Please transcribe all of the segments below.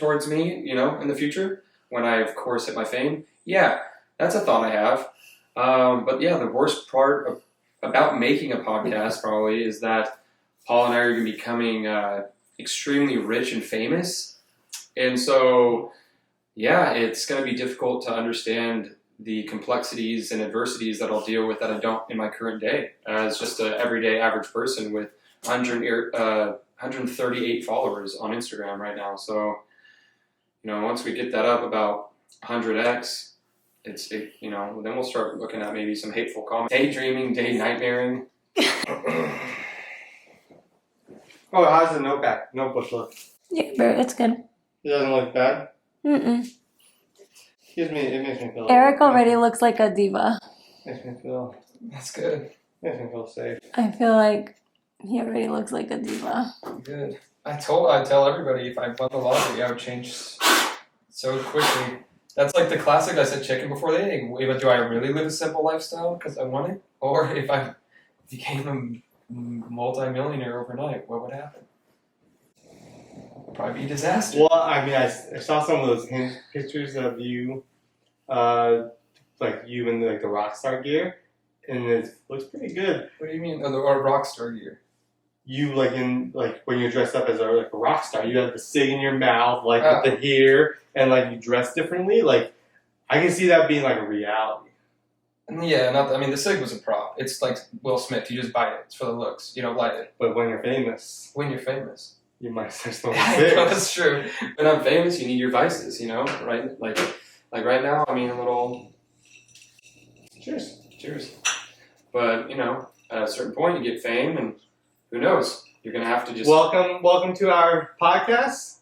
towards me, in the future when I, of course, hit my fame. Yeah, that's a thought I have. But yeah, the worst part about making a podcast probably is that Paul and I are going to be becoming extremely rich and famous. And so, yeah, it's going to be difficult to understand the complexities and adversities that I'll deal with that I don't in my current day as just an everyday average person with 138 followers on Instagram right now. So, once we get that up about 100x, then we'll start looking at maybe some hateful comments. Daydreaming, day nightmaring. Oh, how's the notebook look? Yeah, bro, it's good. It doesn't look bad? Mm-mm. It makes me feel... Eric already looks like a diva. Makes me feel... That's good. Makes me feel safe. I feel like he already looks like a diva. Good. I'd tell everybody if I won the lottery, I would change so quickly. That's like the classic, I said chicken before the egg. Either do I really live a simple lifestyle because I want it? Or if I became a multi-millionaire overnight, what would happen? Probably be a disaster. Well, I mean, I saw some of those pictures of you, like you in the rock star gear, and it looks pretty good. What do you mean? Or rock star gear? You when you're dressed up as a rock star, you have the cig in your mouth, with the hair, and you dress differently. Like, I can see that being like a reality. Yeah, the cig was a prop. It's like Will Smith. You just bite it. It's for the looks. You don't light it. But when you're famous, you might start smoking cigs. That's true. When I'm famous, you need your vices. Right? Like right now, a little. Cheers. But at a certain point, you get fame, and who knows? You're gonna have to just welcome to our podcast.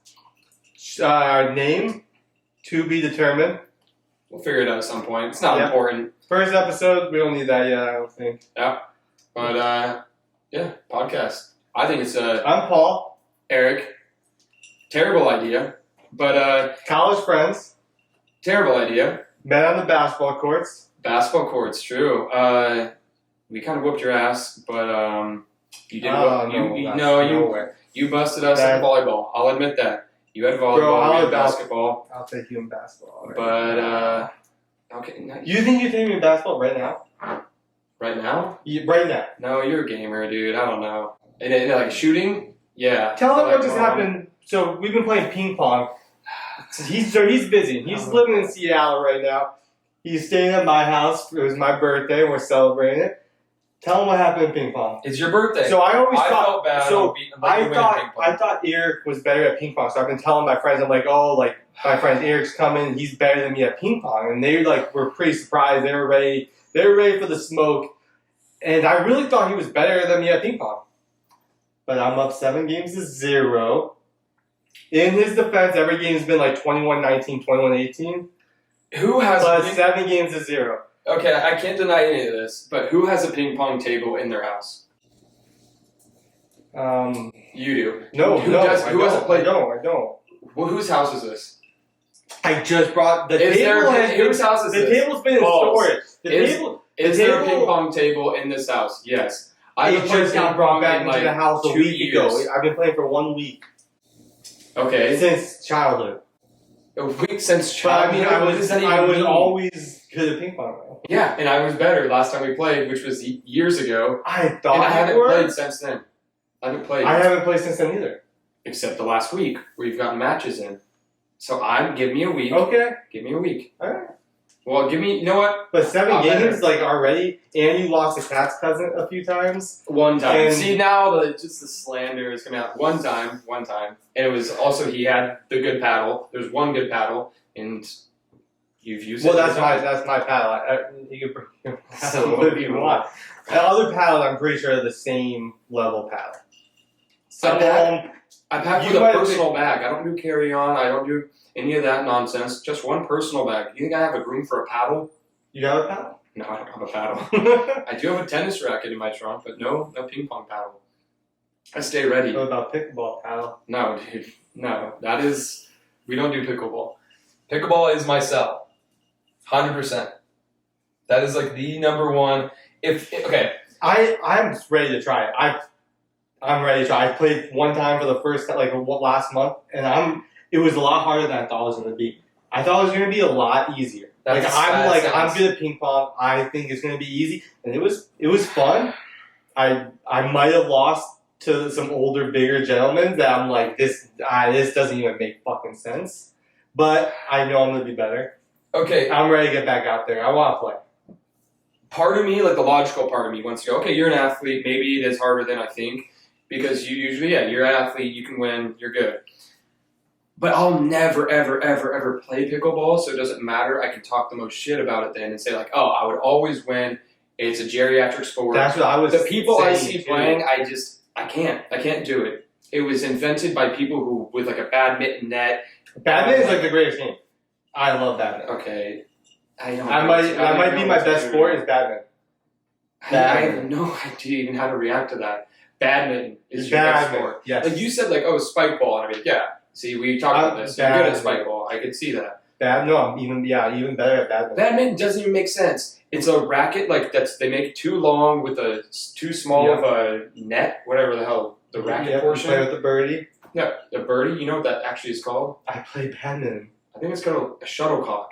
Our name to be determined. We'll figure it out at some point. It's not important. First episode, we don't need that yet, I don't think. Yeah. But podcast. I think it's I'm Paul. Eric. Terrible idea. But college friends. Terrible idea. Met on the basketball courts. Basketball courts, true. We kind of whooped your ass, but you did. You busted us at volleyball. I'll admit that. You had volleyball, we had basketball. I'll take you in basketball. But okay. Nice. You think you're taking me in basketball right now? Right now? Right now. No, you're a gamer, dude. I don't know. And like shooting, yeah. Tell them what just happened. So we've been playing ping pong. He's busy. He's living in Seattle right now. He's staying at my house. It was my birthday, and we're celebrating it. Tell him what happened in ping pong. It's your birthday. So I felt bad. So I thought Eric was better at ping pong. So I've been telling my friends, I'm like, my friend Eric's coming. He's better than me at ping pong, and they were pretty surprised. They were ready. They were ready for the smoke, and I really thought he was better than me at ping pong. But I'm up 7-0. In his defense, every game's been 21-19, 21-18. Who has plus 7-0? Okay, I can't deny any of this, but who has a ping pong table in their house? You do. No, who hasn't played? I don't. Well, whose house is this? I just brought the table. Whose house is this? The table's been in storage. Is there a ping pong table in this house? Yes. I just got brought back into the house a week ago. I've been playing for 1 week. Okay. Since childhood. A week since childhood? I was always good at ping pong. Yeah, and I was better last time we played, which was years ago. I thought and I haven't played since then. I haven't played since then either. Except the last week, where you've gotten matches in. So give me a week. Okay. Give me a week. Alright. Well, you know what? But 7 games, already, and you lost to Cat's cousin a few times. One time. See, now just the slander is coming out. One time. And it was also, he had the good paddle. There's one good paddle, and you've used it. Well, that's my paddle. You can bring your paddle whatever you want. The other paddles, I'm pretty sure, are the same level paddle. I pack with a personal bag. I don't do carry-on. I don't do any of that nonsense. Just one personal bag. You think I have a room for a paddle? You have a paddle? No, I don't have a paddle. I do have a tennis racket in my trunk, but no ping pong paddle. I stay ready. What about pickleball paddle? No, dude. No. We don't do pickleball. Pickleball is my cell. 100%. That is the number one. I'm ready to try it. I'm ready to try. I played one time for the first last month, and it was a lot harder than I thought it was going to be. I thought it was going to be a lot easier. I'm good at ping pong. I think it's going to be easy, and it was fun. I might have lost to some older, bigger gentlemen that I'm like, this doesn't even make fucking sense. But I know I'm going to be better. Okay. I'm ready to get back out there. I want to play. Part of me, like the logical part of me, wants to go, okay, you're an athlete. Maybe it is harder than I think because you usually, you're an athlete. You can win. You're good. But I'll never, ever, ever, ever play pickleball, so it doesn't matter. I can talk the most shit about it then and say, like, oh, I would always win. It's a geriatric sport. That's what I was The people I saying, see too. playing, I can't do it. It was invented by people who, with like a badminton net. Badminton is like the greatest game. I love badminton. Okay. I might be my best sport is badminton. I have no idea even how to react to that. Badminton is your best sport. Yes. Like you said, like, oh, spike ball. And I mean, yeah. See, we talked about this. You're good at spike ball. I could see that. I'm even better at badminton. Badminton doesn't even make sense. It's a racket they make too long with a too small of a net, whatever the hell the racket portion. You play with the birdie. No, the birdie. You know what that actually is called? I play badminton. I think it's called a shuttlecock.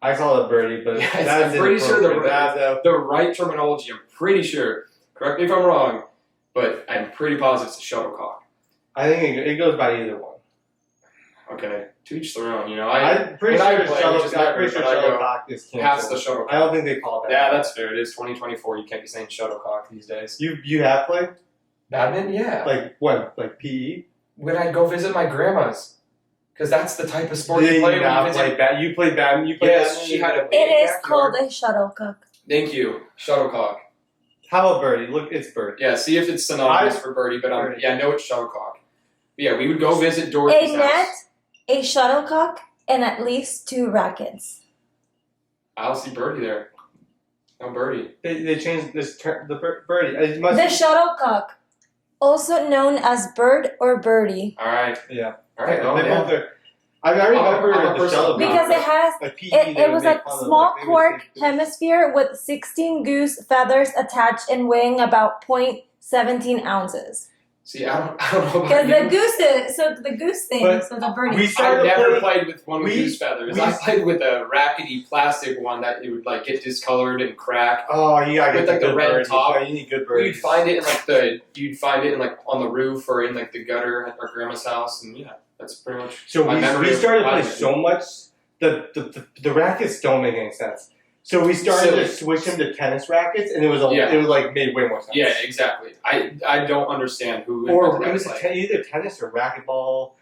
I call it birdie, but I'm pretty sure the right terminology. I'm pretty sure. Correct me if I'm wrong, but I'm pretty positive it's a shuttlecock. I think it goes by either one. Okay, to each their own. I'm pretty sure shuttlecock is canceled. Past the shuttlecock. I don't think they call it that. Yeah, that's fair. It is 2024. You can't be saying shuttlecock these days. You have played badminton? Yeah. Like what? Like PE? When I go visit my grandma's, because that's the type of sport you play. You played badminton. Yes, she had a. It is called a shuttlecock. Thank you, shuttlecock. How about birdie? Look, it's birdie. Yeah, see if it's synonymous for birdie, but I know it's shuttlecock. But yeah, we would go visit Dorothy's house. A shuttlecock, and at least 2 rackets. I'll see birdie there. No birdie. They changed the birdie. The shuttlecock, also known as bird or birdie. All right. Yeah. All right. Well, I remember the shuttlecock. Because it has, it was a small cork hemisphere with 16 goose feathers attached and weighing about 0.17 ounces. See, I don't know about because the goose thing, so the birdie. I never played with one with goose feathers. I played with a rackety plastic one that it would like get discolored and crack. Oh, you gotta get with the red top. You need good birds. You'd find it in like on the roof or in like the gutter at our grandma's house, and yeah, that's pretty much. So we started to play so much. The rackets don't make any sense. So we started to switch them to tennis rackets, and it was like made way more sense. Yeah, exactly. I don't understand who. Or it was either tennis or racquetball.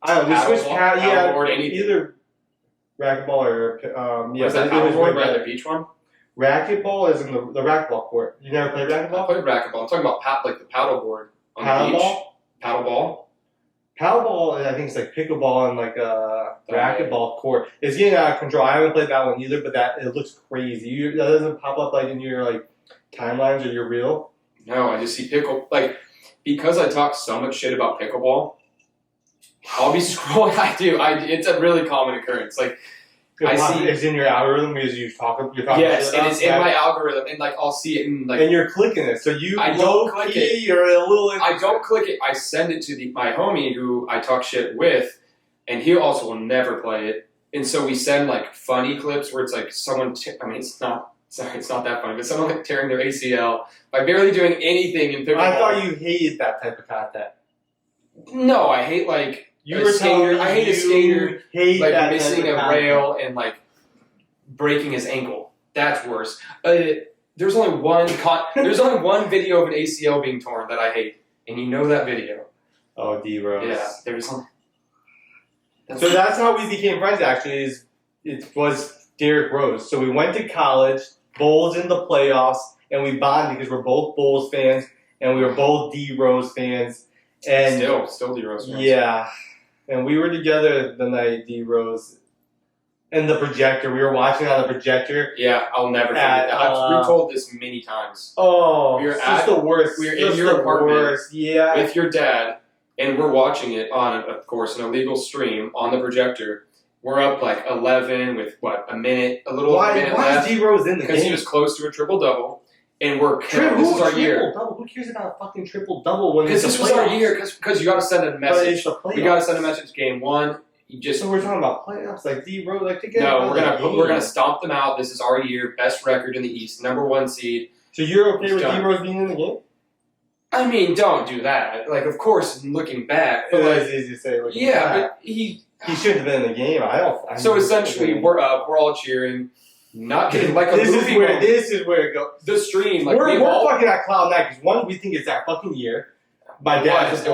I don't know. We switched either racquetball or Was that paddleboard by the beach one? Racquetball is in the racquetball court. You never played racquetball? I played racquetball. I'm talking about like the paddleboard on the beach. Paddleball. Paddleball, I think it's like pickleball and like a racquetball court. It's getting out of control. I haven't played that one either, but it looks crazy. That doesn't pop up like in your like timelines or your reel. No, I just see because I talk so much shit about pickleball. I'll be scrolling. It's a really common occurrence. Like I see it's in your algorithm because you're talking. Yes, it is in my algorithm, and like I'll see it in like. And you're clicking it, so I don't click it. You're a little. I don't click it. I send it to my homie who I talk shit with, and he also will never play it. And so we send like funny clips where it's like someone. It's not that funny, but someone like tearing their ACL by barely doing anything in pickleball. I thought you hated that type of content. No, I hate like. I hate a skater like missing a rail and like breaking his ankle. That's worse. There's only one video of an ACL being torn that I hate, and you know that video. Oh, D Rose. Yeah, there's one. So that's how we became friends. Actually, it was Derrick Rose. So we went to college, Bulls in the playoffs, and we bonded because we're both Bulls fans, and we were both D Rose fans. And still D Rose fans. Yeah. And we were together the night D Rose and the projector. We were watching on the projector. Yeah, I'll never forget that. I've retold this many times. Oh, it's just the worst. We were in your apartment with your dad, and we're watching it on, of course, an illegal stream on the projector. We're up like 11 with a minute, a little over a minute left. Why is D Rose in the game? Because he was close to a triple double. And we're killing. This is our year. Who cares about a fucking triple double when this was our year? Because you got to send a message. But it's we got to send a message. Game 1, So we're talking about playoffs, like D Rose, like to get. No, we're gonna stomp them out. This is our year, best record in the East, #1 seed. So you're okay with D Rose being in the game? I mean, don't do that. Like, of course, looking back, but it's easy to say. But he shouldn't have been in the game. So essentially, we're all cheering, not getting like a movie. This is where it goes. The stream, like we're fucking at cloud nine because one, we think it's that fucking year. My dad's a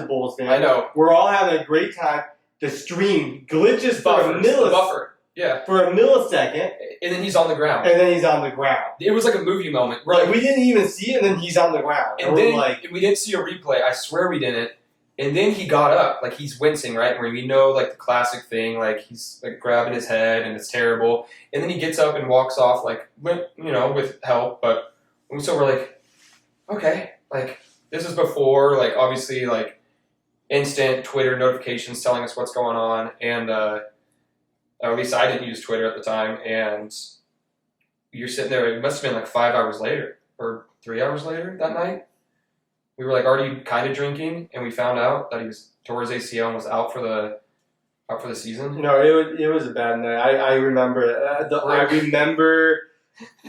Bulls fan. I know. We're all having a great time. The stream glitches for a millisecond. Yeah. For a millisecond. And then he's on the ground. It was like a movie moment. We didn't even see it, and then he's on the ground. And then we didn't see a replay. I swear we didn't. And then he got up, like he's wincing, right? Where we know, like the classic thing, like he's like grabbing his head, and it's terrible. And then he gets up and walks off, like with help. But so we're like, okay, like this is before, like obviously, like instant Twitter notifications telling us what's going on, and or at least I didn't use Twitter at the time. And you're sitting there. It must have been like 5 hours later or 3 hours later that night. We were like already kind of drinking, and we found out that he was tore his ACL and was out for the season. No, it was a bad night. I remember it. I remember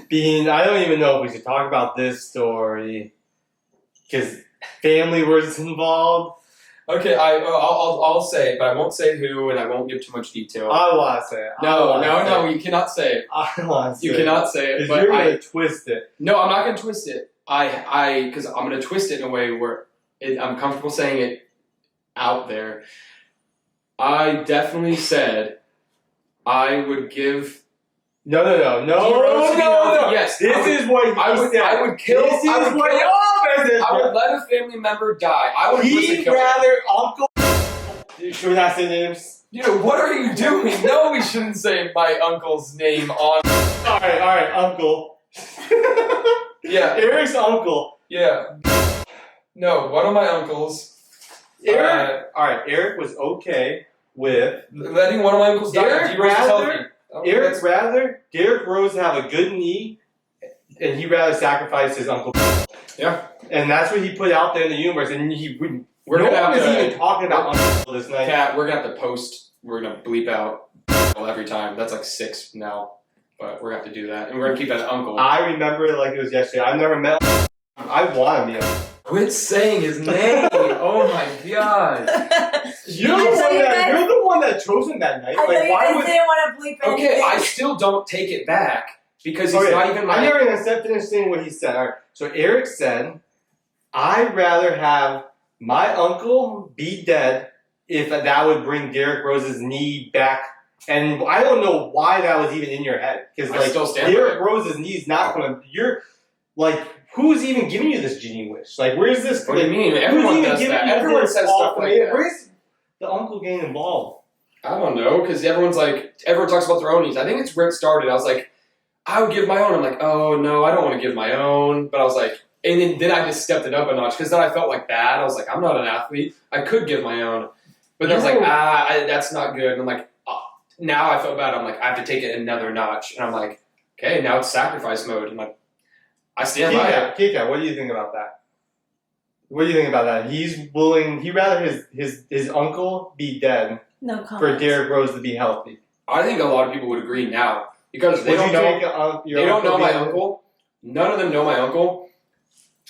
being. I don't even know if we should talk about this story because family was involved. Okay, I'll say it, but I won't say who, and I won't give too much detail. I want to say it. No, you cannot say it. I want to say it. You cannot say it. But you're going to twist it. No, I'm not going to twist it. Because I'm going to twist it in a way where I'm comfortable saying it out there. I definitely said I would give. No. Yes, this is what he said. I would kill. This is what I would let a family member die. I would. He'd rather Uncle. Should we not say names? What are you doing? No, we shouldn't say my uncle's name on. All right, Uncle. Yeah. Eric's uncle. Yeah. No, one of my uncles. Eric was okay with letting one of my uncles die. Eric rather Derrick Rose have a good knee, and he'd rather sacrifice his uncle. Yeah. And that's what he put out there in the universe, and we're gonna have to, even talking about uncle this night. Kat, we're gonna have to post. We're gonna bleep out every time. That's like 6 now. But we're going to have to do that. And we're going to keep that uncle. I remember it like it was yesterday. I've never met him. I want to meet him. Quit saying his name. Oh my god. You're the one that chose him that night. I know you guys didn't want to bleep anything. Okay, I still don't take it back. Because he's not even I'm never going to finish saying what he said. All right. So Eric said, I'd rather have my uncle be dead if that would bring Derrick Rose's knee back. And I don't know why that was even in your head. Because Derrick Rose's knee's not going to... You're like... Who's even giving you this genie wish? Like, where's this... What do you mean? Everyone does that. Everyone says stuff like that. Where's the uncle getting involved? I don't know, because everyone talks about their own needs. I think it's where it started. I was like, I would give my own. I'm like, oh, no, I don't want to give my own. But I was like... And then I just stepped it up a notch, because then I felt like bad. I was like, I'm not an athlete. I could give my own. But then I was like, that's not good. And I'm like... Now I feel bad. I'm like, I have to take it another notch. And I'm like, okay, now it's sacrifice mode. I'm like, I stand by it. Kika, what do you think about that? What do you think about that? He'd rather his uncle be dead for Derrick Rose to be healthy. I think a lot of people would agree now. Because they don't know my uncle. None of them know my uncle.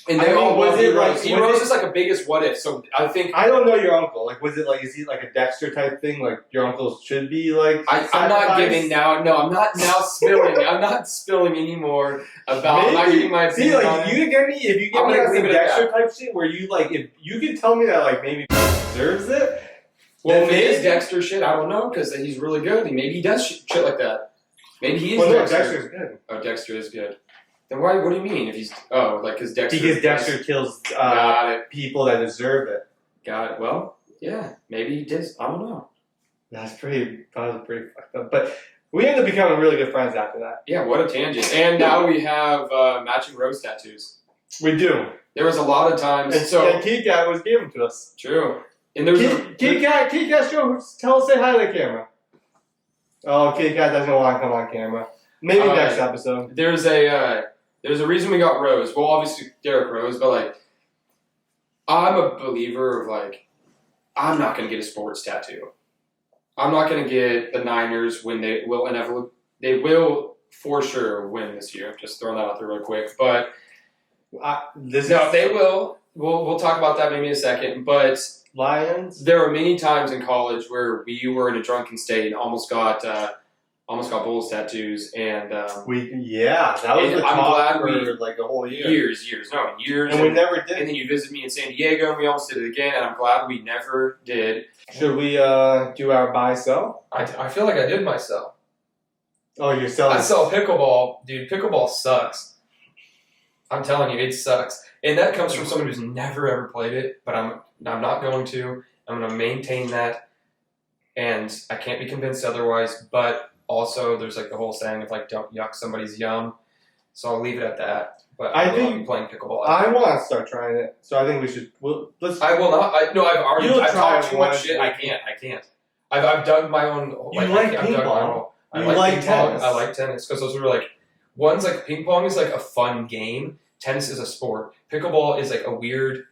And they all love D-Rose. D-Rose is like a biggest what if, so I think... I don't know your uncle. Like, was it like, is he like a Dexter type thing? Like, your uncles should be like... I'm not giving now... No, I'm not now spilling. I'm not spilling anymore about... I'm not giving my opinion. See, like, if you give me some Dexter type shit where you, like, if you could tell me that, like, maybe deserves it... Well, if it is Dexter shit, I don't know, because he's really good. Maybe he does shit like that. Maybe he is Dexter. Dexter's good. Oh, Dexter is good. Then why? What do you mean? If he's because Dexter? Because Dexter kills people that deserve it. Got it. Well, yeah, maybe he did. I don't know. That was pretty fucked up. But we ended up becoming really good friends after that. Yeah, what a tangent! And now we have matching rose tattoos. We do. There was a lot of times, and Kika was given to us. True. And there's Kika, tell us, say hi to the camera. Oh, Kika doesn't want to come on camera. Maybe next episode. There's a reason we got Rose. Well, obviously Derrick Rose, but like, I'm a believer of like, I'm not gonna get a sports tattoo. I'm not going to get the Niners when they will inevitably. They will for sure win this year. Just throwing that out there real quick. But they will. We'll talk about that maybe in a second. But Lions. There were many times in college where we were in a drunken state and almost got Bulls tattoos, and that was the talk for like a whole year. Years, and we never did. And then you visit me in San Diego, and we almost did it again, and I'm glad we never did. Should we do our buy sell? I feel like I did my sell. Oh, you're selling? I sell pickleball, dude. Pickleball sucks. I'm telling you, it sucks, and that comes from someone who's never ever played it. But I'm not going to. I'm going to maintain that, and I can't be convinced otherwise. But also, there's like the whole saying of like, don't yuck somebody's yum. So I'll leave it at that. But I think I'll be playing pickleball. I want to start trying it. So I think we should. Let's. I will not. I've talked too much shit. I can't. I've dug my own. You like ping pong. I like tennis. I like tennis because those are like one's like ping pong is like a fun game. Tennis is a sport. Pickleball is like a weird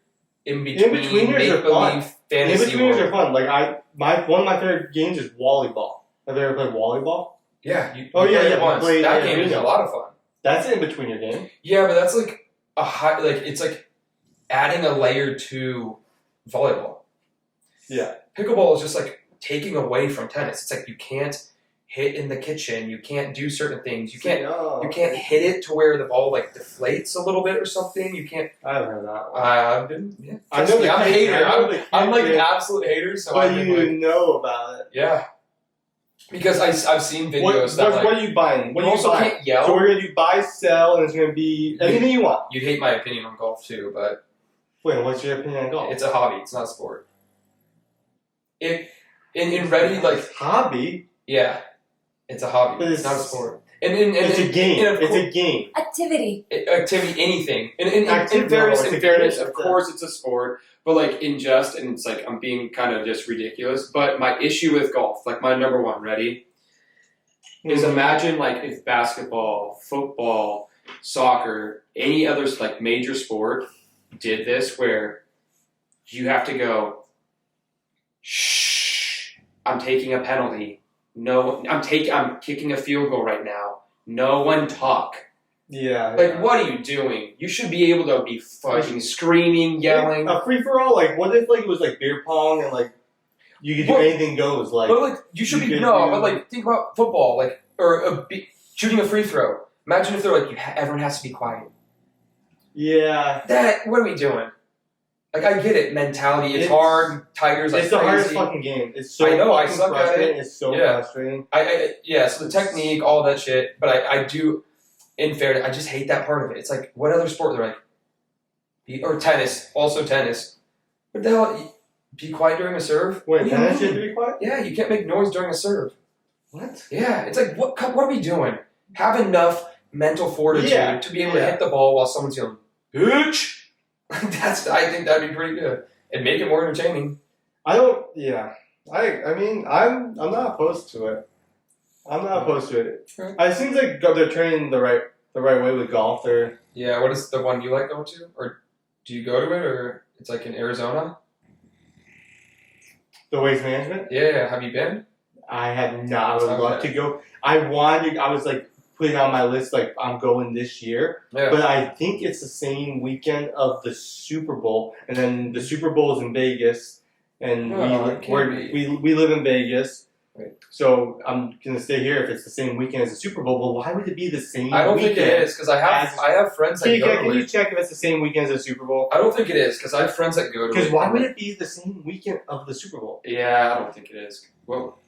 in between make believe fantasy. In-betweeners are fun. Like one of my favorite games is volleyball. Have you ever played volleyball? Yeah. That game is a lot of fun. That's in between your game. Yeah, but that's like it's like adding a layer to volleyball. Yeah. Pickleball is just like taking away from tennis. It's like you can't hit in the kitchen. You can't do certain things. You can't hit it to where the ball like deflates a little bit or something. You can't. I haven't heard that one. I've been. Yeah. I'm a hater. I'm like an absolute hater. So but you know about it. Yeah. Because I've seen videos what are you buying? What you also can't yell. So we're gonna do buy, sell, and it's gonna be anything you want. You'd hate my opinion on golf too, but wait, what's your opinion on golf? It's a hobby. It's not a sport. In Ready, like hobby. Yeah, it's a hobby. But it's not a sport. It's a game. It's a game. Activity, anything. In fairness, of course, it's a sport. But like and it's like I'm being kind of just ridiculous. But my issue with golf, like my number one, ready, is imagine like if basketball, football, soccer, any other like major sport did this, where you have to go. Shh! I'm taking a penalty. No, I'm kicking a field goal right now. No one talk. Yeah. Like, what are you doing? You should be able to be fucking screaming, yelling. A free for all. Like, what if like it was like beer pong and like you could do anything goes? Like, but like you should be but like think about football, like or shooting a free throw. Imagine if they're like everyone has to be quiet. Yeah. What are we doing? Like I get it, mentality. It's hard. Tigers like it's the hardest fucking game. It's so I know. I suck at it. It's so frustrating. So the technique, all that shit. But I do. In fairness, I just hate that part of it. It's like, what other sport? They're like, or tennis, also tennis. What the hell? Be quiet during a serve? Wait, tennis you have to be quiet? Yeah, you can't make noise during a serve. What? Yeah, it's like, what are we doing? Have enough mental fortitude to be able to hit the ball while someone's yelling, bitch! I think that'd be pretty good. And make it more entertaining. I mean, I'm not opposed to it. I'm not opposed to it. Right. It seems like they're training the right way with golf. Yeah, what is the one you like going to? Or do you go to it, or it's like in Arizona? The Waste Management? Yeah, have you been? I have not. I would love to go. I was like putting on my list like I'm going this year. Yeah. But I think it's the same weekend of the Super Bowl. And then the Super Bowl is in Vegas. And we live in Vegas. Right. So I'm gonna stay here if it's the same weekend as the Super Bowl. But why would it be the same? I don't think it is because I have friends that go to it. Can you check if it's the same weekend as the Super Bowl? I don't think it is because I have friends that go to it. Because why would it be the same weekend of the Super Bowl? Yeah, I don't think it is. Well,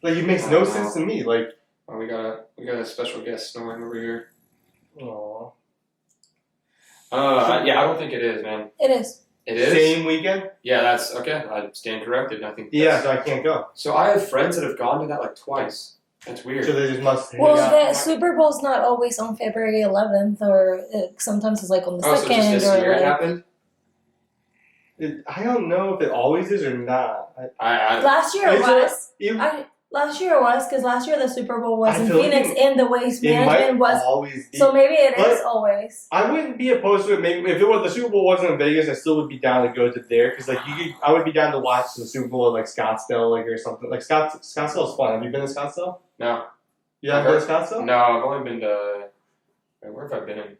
like it makes no sense to me. Like, we got a special guest snoring over here. Aww. Yeah, I don't think it is, man. It is. It is? Same weekend? Yeah, that's okay. I stand corrected. I think. Yeah, so I can't go. So I have friends that have gone to that like twice. That's weird. So they just must. Well, the Super Bowl's not always on February 11th, or sometimes it's like on the 2nd. So just this year it happened? I don't know if it always is or not. Last year it was. Last year it was, because last year the Super Bowl was I in feel Phoenix, like and the waste management was. Always be. So maybe it But is always. I wouldn't be opposed to it. Maybe if it was the Super Bowl wasn't in Vegas, I still would be down to go to there because I would be down to watch the Super Bowl at like Scottsdale, like or something. Like Scottsdale's fun. Have you been to Scottsdale? No. You haven't been to Scottsdale? No, I've only been to. Where have I been in?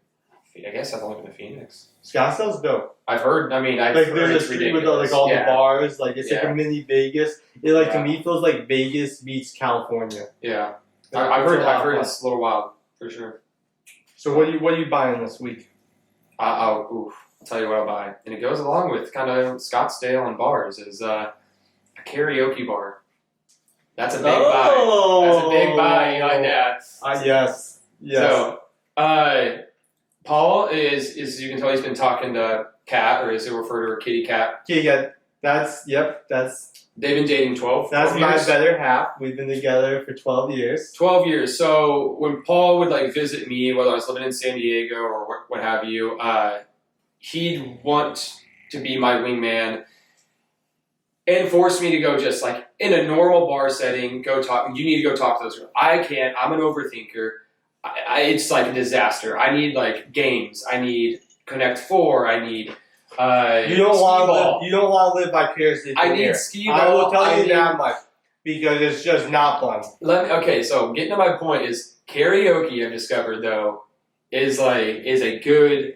I guess I've only been to Phoenix. Scottsdale's dope. I've heard. I mean, I've like heard there's it's a street with ridiculous. like all the bars. Like it's like a mini Vegas. It to me feels like Vegas meets California. Yeah, Like, I've heard it's a little wild for sure. So what are you buying this week? I'll tell you what I'll buy, and it goes along with kind of Scottsdale and bars is a karaoke bar. That's a big buy. That's a big buy, I guess. Yes. So, Paul is you can tell he's been talking to Kat, or is it referred to her kitty cat? Kitty cat. That's they've been dating 12 That's 12 my years. better half. We've been together for 12 years. 12 years. So when Paul would like visit me, whether I was living in San Diego or what have you, he'd want to be my wingman and force me to go just like in a normal bar setting, go talk. You need to go talk to those girls. I can't. I'm an overthinker. It's like a disaster. I need like games. I need Connect Four. I need. You don't want to live vicariously. I need skee ball. I will tell you that much because it's just not fun. Okay, so getting to my point is karaoke. I've discovered though is a good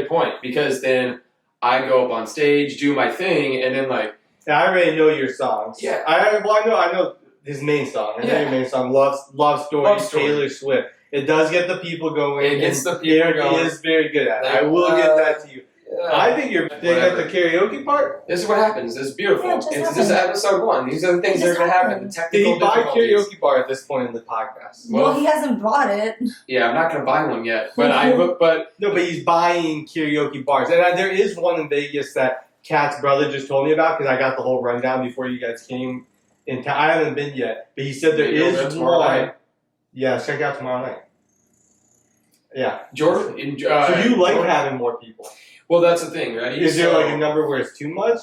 point because then I go up on stage, do my thing, and then like. And I already know your songs. Yeah. I know his main song. I know your main song, Love Story, Taylor Swift. It does get the people going. It gets the people going. He is very good at it. I will get that to you. I think you're big at the karaoke part. This is what happens. This is beautiful. Yeah, this is episode 1. These are the things that are going to happen. The technical Did he buy difficulties. karaoke bar at this point in the podcast? Well, he hasn't bought it. Yeah, I'm not going to buy one yet. But No, but he's buying karaoke bars. And there is one in Vegas that Kat's brother just told me about because I got the whole rundown before you guys came in town. I haven't been yet. But he said there is one. Yeah, check out tomorrow night. Yeah. Jordan. So you like having more people? Well, that's the thing, right? Is there like a number where it's too much?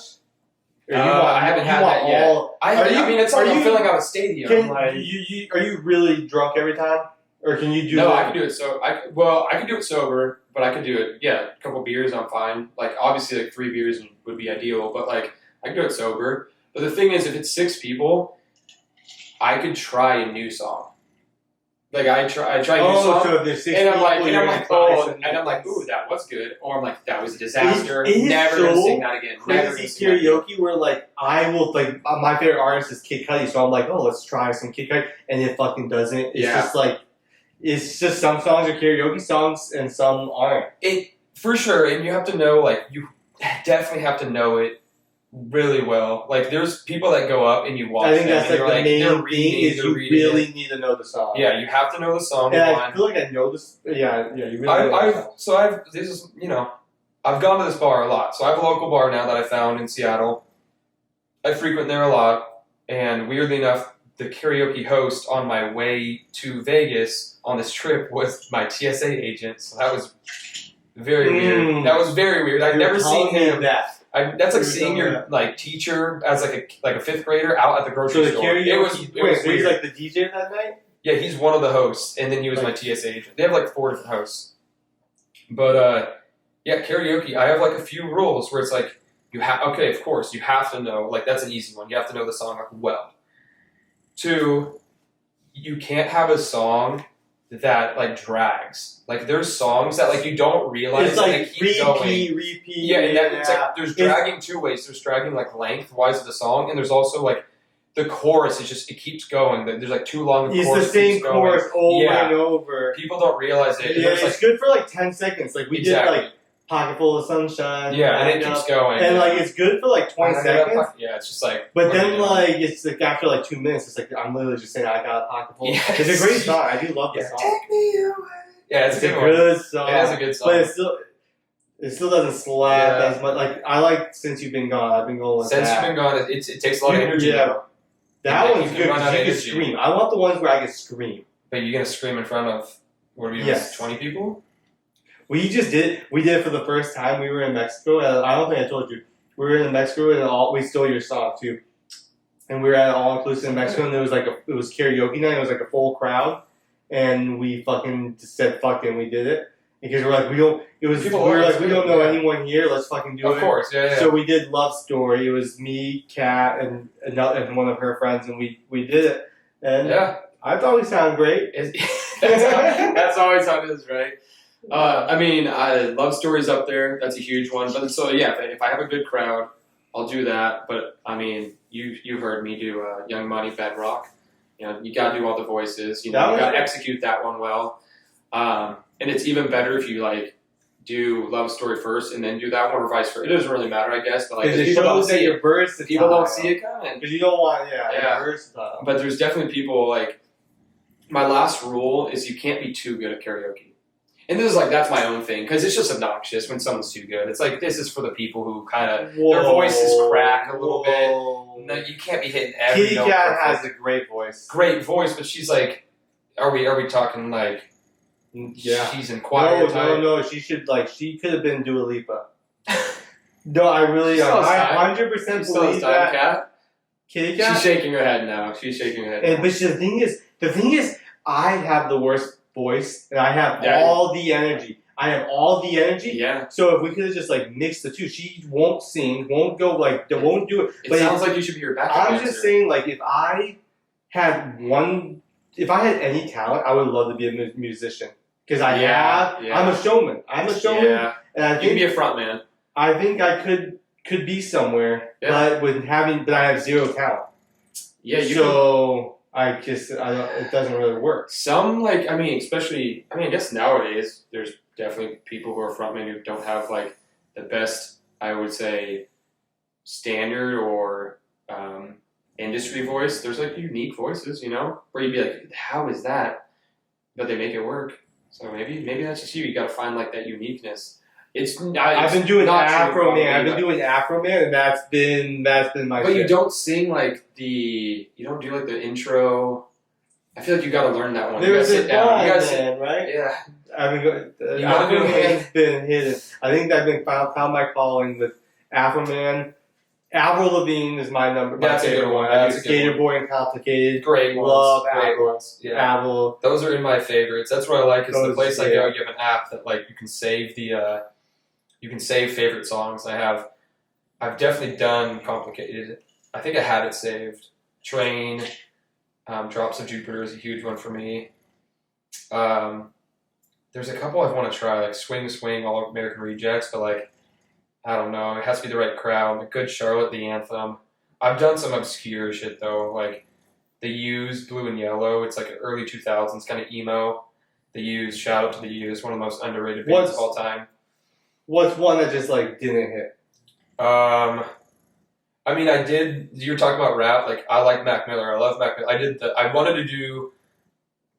I haven't had that yet. I mean, it's like I'm filling out a stadium. Are you really drunk every time? Or can you do No, I can do it I can do it sober, but I can do it, a couple beers, I'm fine. Like, obviously, like 3 beers would be ideal, but like, I can do it sober. But the thing is, if it's 6 people, I could try a new song. Like I try a new song, so if there's 6 and I'm people, like, ooh, that was good, or I'm like, that was a disaster. It is Never gonna sing that again. Never crazy karaoke where like I will like my favorite artist is Kid Cudi, so I'm like, oh, let's try some Kid Cudi, and it fucking doesn't. It's just like it's just some songs are karaoke songs and some aren't. It for sure, and you have to know you definitely have to know it really well. Like there's people that go up and you watch. I think them that's like the main thing is you really need to know the song. Yeah, you have to know the song. And I feel like I know this. Yeah, you really. I've gone to this bar a lot. So I have a local bar now that I found in Seattle. I frequent there a lot, and weirdly enough, the karaoke host on my way to Vegas on this trip was my TSA agent. So that was very weird. That was very weird. I'd never seen him. That's like seeing your teacher as like a 5th grader out at the grocery store. It was weird. He's like the DJ that night? Yeah, he's one of the hosts, and then he was my TSA agent. They have like 4 different hosts. But karaoke, I have like a few rules where it's like of course, you have to know, that's an easy one. You have to know the song well. 2, you can't have a song that drags. There's songs that you don't realize it's they keep going. Repeat. Yeah, and it's there's dragging 2 ways. There's dragging lengthwise of the song, and there's also the chorus is just it keeps going. There's too long. It's the same chorus over and over. People don't realize it. Yeah, it's good for 10 seconds. We did Pocket Full of Sunshine. Yeah, and it keeps going. And it's good for 20 seconds. Yeah, it's just But then it's after 2 minutes, it's I'm literally just saying I got a pocket full. Yes. It's a great song. I do love the song. Take me away. Yeah, it's a good song. It is a good song. But it still doesn't slap as much. I like Since You've Been Gone. I've been going with Since that. You've Been Gone, it takes a lot of energy. Yeah. That one's good because you can scream. I want the ones where I can scream. But you're going to scream in front of, 20 people? We did it for the first time. We were in Mexico. I don't think I told you. We were in Mexico and we stole your song too. and we were at an all-inclusive in Mexico, and it was karaoke night. It was like a full crowd, and we fucking just said fuck it, and we did it because we're like we don't know anyone here. Let's fucking do it. Of course, yeah. So we did Love Story. It was me, Kat, and one of her friends, and we did it. And I thought we sounded great. That's always how it is, right? I mean, Love Story's up there. That's a huge one. But so yeah, if I have a good crowd, I'll do that. But I mean, you heard me do Young Money, Bedrock. You know, you gotta do all the voices. You know, you gotta execute that one well. And it's even better if you like do Love Story first and then do that one, or vice versa. It doesn't really matter, I guess. But like, it shows that you're versatile. People don't see it coming because you don't want, you're versatile. But there's definitely people like. My last rule is you can't be too good at karaoke. And this is like, that's my own thing, because it's just obnoxious when someone's too good. It's like, this is for the people who kind of, their voices crack a little bit. No, you can't be hitting every Kitty note. Cat has a great voice. Great voice, but she's like, are we talking like, she's in choir type? No, she could have been Dua Lipa. No, I really, I 100% believe that. Cat? Kitty Cat? She's shaking her head now. But the thing is, I have the worst voice, and I have all the energy. Yeah. So if we could have just like mixed the two, she won't sing, won't go won't do it. It sounds like you should be her backup dancer. Just saying, like if I had any talent, I would love to be a musician because I'm a showman. Yeah. And I think you can be a front man. I think I could be somewhere, but I have zero talent. Yeah. It doesn't really work. Some I guess nowadays there's definitely people who are frontmen who don't have like the best, I would say, standard or industry voice. There's like unique voices, you know, where you'd be like, how is that? But they make it work. So maybe that's just you. You got to find like that uniqueness. I've been doing Afro Man, and that's been my. But you don't sing like you don't do like the intro. I feel like you got to learn that one. There was sit down. You gotta man, right? Yeah. Afro Man's been hidden. I think I've been found my calling with Afro Man. Avril Lavigne is my favorite one. That's Skater Boy and Complicated. Great ones. Love Great Avril. ones. Yeah. Avril. Those are in my favorites. That's what I like. Is the place I go, you have an app that like you can save favorite songs. I've definitely done Complicated. I think I had it saved. Train, Drops of Jupiter is a huge one for me. There's a couple I want to try, like Swing Swing, All American Rejects, but like, I don't know. It has to be the right crowd. A Good Charlotte, the anthem. I've done some obscure shit though, like The Used, Blue and Yellow. It's like early 2000s kind of emo. The Used, shout out to The Used, one of the most underrated bands of all time. What's one that just like didn't hit? I mean, you were talking about rap. Like, I like Mac Miller. I love Mac Miller. I wanted to do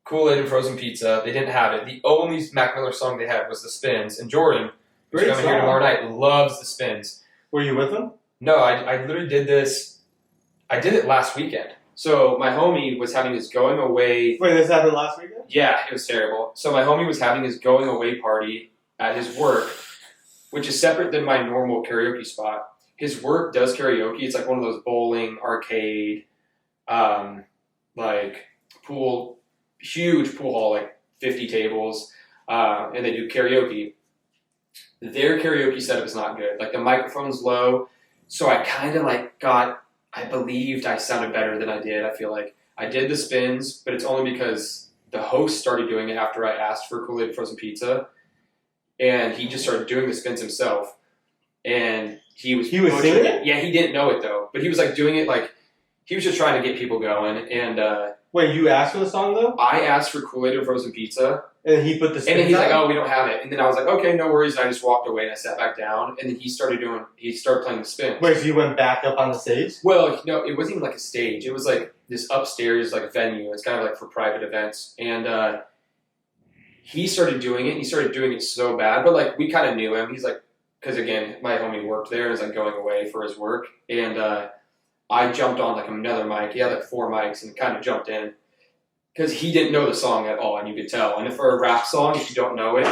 Kool-Aid and Frozen Pizza. They didn't have it. The only Mac Miller song they had was The Spins. And Jordan, who's coming here tomorrow night, loves The Spins. Were you with them? No, I literally did this. I did it last weekend. So my homie was having his going away. Wait, this happened last weekend? Yeah, it was terrible. So my homie was having his going away party at his work, which is separate than my normal karaoke spot. His work does karaoke. It's like one of those bowling, arcade, like pool, huge pool hall, like 50 tables, and they do karaoke. Their karaoke setup is not good. Like the microphone's low, so I kind of like I believed I sounded better than I did. I feel like I did the spins, but it's only because the host started doing it after I asked for Kool-Aid and Frozen Pizza, and he just started doing the spins himself. And he was singing it? Yeah, he didn't know it though, but he was like doing it like he was just trying to get people going. And wait, you asked for the song though? I asked for Kool-Aid and Frozen Pizza, and he put the spins. And then he's like, on? "Oh, we don't have it." And then I was like, "Okay, no worries." And I just walked away and I sat back down. And then he started playing the spins. Wait, so you went back up on the stage? Well, no, it wasn't even like a stage. It was like this upstairs like venue. It's kind of like for private events. And he started doing it. And he started doing it so bad, but like we kind of knew him. He's like. Because again, my homie worked there and was like going away for his work, and I jumped on like another mic. He had like 4 mics and kind of jumped in because he didn't know the song at all, and you could tell. And for a rap song, if you don't know it,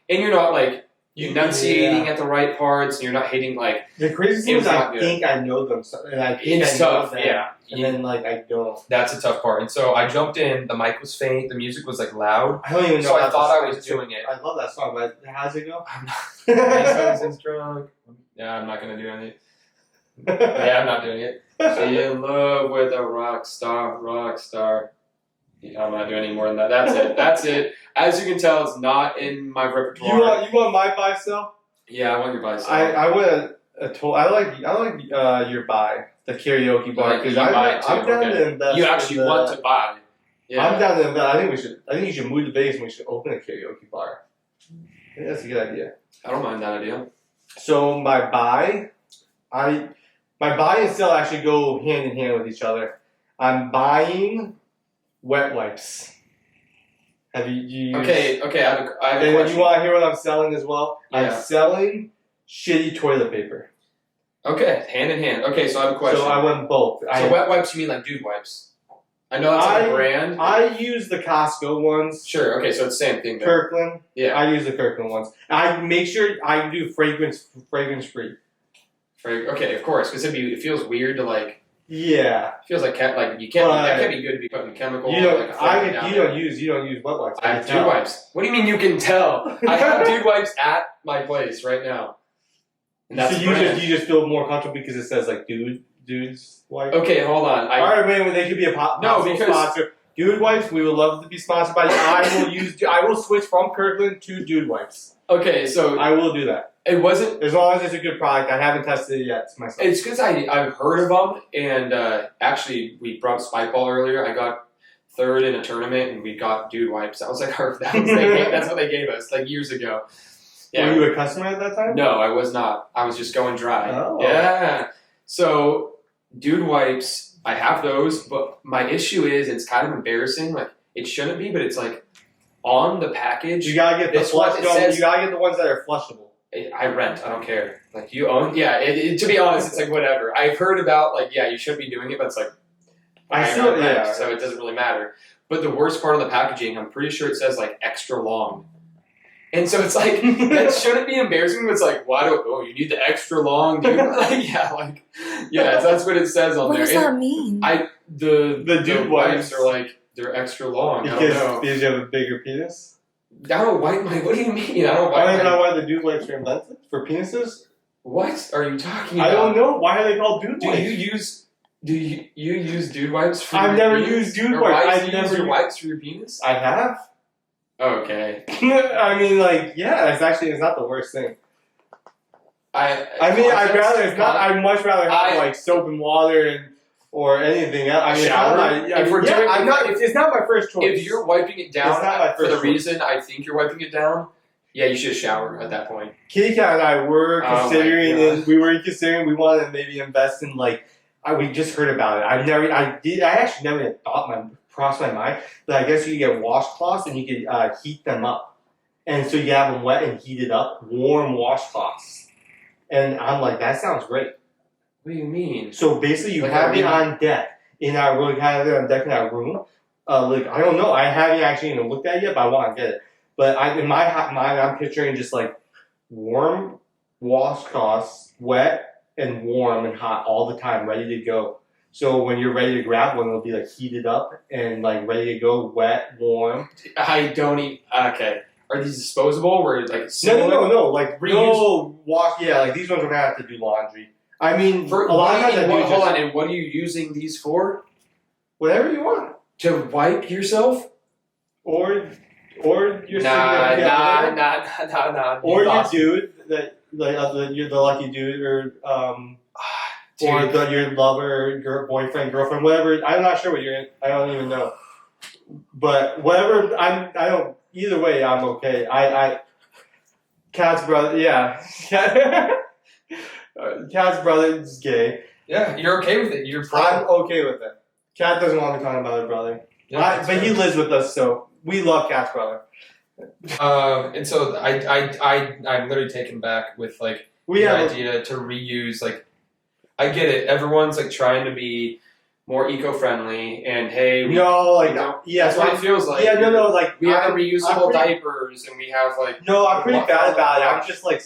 and you're not like enunciating at the right parts, and you're not hitting like. The crazy thing is, I think I know them, and I think it's I tough. know them, Yeah, and then like I don't. That's a tough part. And so I jumped in. The mic was faint. The music was like loud. I don't even know. So I thought I was doing it. I love that song, but how's it go? I'm not. Drunk. Yeah, I'm not gonna do anything. Yeah, I'm not doing it. She in love with a rock star. Yeah, I'm not doing any more than that. That's it. As you can tell, it's not in my repertoire. You want my buy sell? Yeah, I want your buy sell. I want I like your buy, the karaoke bar, because I'm down to invest. You actually want to buy. Yeah. I'm down to invest. I think you should move to Vegas and we should open a karaoke bar. I think that's a good idea. I don't mind that idea. So my buy and sell actually go hand in hand with each other. I'm buying wet wipes. Have you Okay, I have a and question. you want to hear what I'm selling as well? Yeah. I'm selling shitty toilet paper. Okay, hand in hand. Okay, so I have a question. So I went both. So wet wipes, you mean like dude wipes? I know that's like a brand. I use the Costco ones. Sure, okay, so it's the same thing. Kirkland. Yeah. I use the Kirkland ones. I make sure I do fragrance free. Okay, of course, because it feels weird to like. Yeah. It feels like you can't. That can't be good to be putting chemicals. You don't use wet wipes. I have dude wipes. What do you mean you can tell? I have dude wipes at my place right now. And that's so you just feel more comfortable because it says like dudes wipe. Okay, hold on. All right, man. They could be a sponsor. Dude wipes. We would love to be sponsored by you. I will switch from Kirkland to dude wipes. Okay, so I will do that. It wasn't as long as it's a good product. I haven't tested it yet myself. It's because I've heard of them, and actually we brought Spikeball earlier. I got third in a tournament, and we got dude wipes. I was like, that's what they gave us like years ago. Yeah. Were you a customer at that time? No, I was not. I was just going dry. Oh. Yeah. So dude wipes, I have those, but my issue is it's kind of embarrassing. Like it shouldn't be, but it's like on the package. You gotta get you gotta get the ones that are flushable. I rent. I don't care. Like you own. Yeah. To be honest, it's like whatever. I've heard about like you should be doing it, but it's like so it doesn't really matter. But the worst part of the packaging, I'm pretty sure it says like extra long, and so it's like that shouldn't be embarrassing. But it's like you need the extra long, dude? That's what it says on there. What does that mean? The dude wipes are like they're extra long. Because you have a bigger penis. I don't wipe my. What do you mean? I don't wipe. I don't know why the dude wipes are invented for penises. What are you talking about? I don't know. Why are they called dude wipes? Do you use dude wipes for I've your never penis? used dude Or wipes. I've never used wipes for your penis? I have. Okay. I mean, it's not the worst thing. I'd much rather have like soap and water or anything else. I mean, shower. It's not my first choice. If you're wiping it down for the reason I think you're wiping it down, yeah, you should shower at that point. Kitty Cat and I were considering we wanted to maybe invest in we just heard about it. I actually never crossed my mind, but I guess you could get washcloths and you could heat them up. And so you have them wet and heated up, warm washcloths. And I'm like, that sounds great. What do you mean? So basically you have it on deck in our room. I don't know. I haven't actually even looked at it yet, but I want to get it. But in my mind, I'm picturing just like warm washcloths, wet and warm and hot all the time, ready to go. So when you're ready to grab one, it'll be like heated up and like ready to go, wet, warm. I don't eat. Okay. Are these disposable or like No. Like reuse? Like these ones are gonna have to do laundry. I mean, a lot of times hold on. And what are you using these for? Whatever you want. To wipe yourself? Or your Nah. Or your dude you're the lucky dude, or your lover, your boyfriend, girlfriend, whatever. I'm not sure what you're in. I don't even know. But whatever, I don't. Either way, I'm okay. Cat's brother, yeah. Cat's brother is gay. Yeah, you're okay with it. I'm okay with it. Cat doesn't want me talking about his brother. Yeah, but he lives with us, so we love Cat's brother. And so I'm literally taken back with the idea to reuse. Like, I get it. Everyone's like trying to be more eco-friendly, and hey, no, like that's what it feels like. Yeah, no, like we have reusable diapers, and we have like. No, I'm pretty bad about it. I'm just like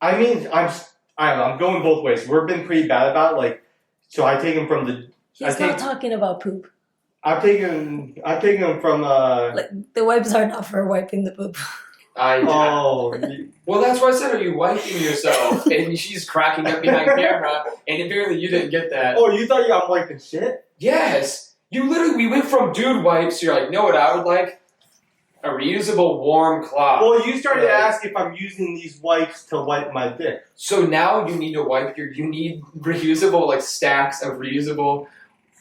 I mean, I don't know. I'm going both ways. We've been pretty bad about it, like. So I take them from the. He's not talking about poop. I'm taking them from. Like, the wipes are not for wiping the poop. Well, that's why I said, are you wiping yourself? And she's cracking up behind camera, and apparently you didn't get that. Oh, you thought I'm wiping shit? Yes. We went from dude wipes, you're like, know what I would like? A reusable warm cloth. Well, you started to ask if I'm using these wipes to wipe my dick. So now you need to you need reusable, like stacks of reusable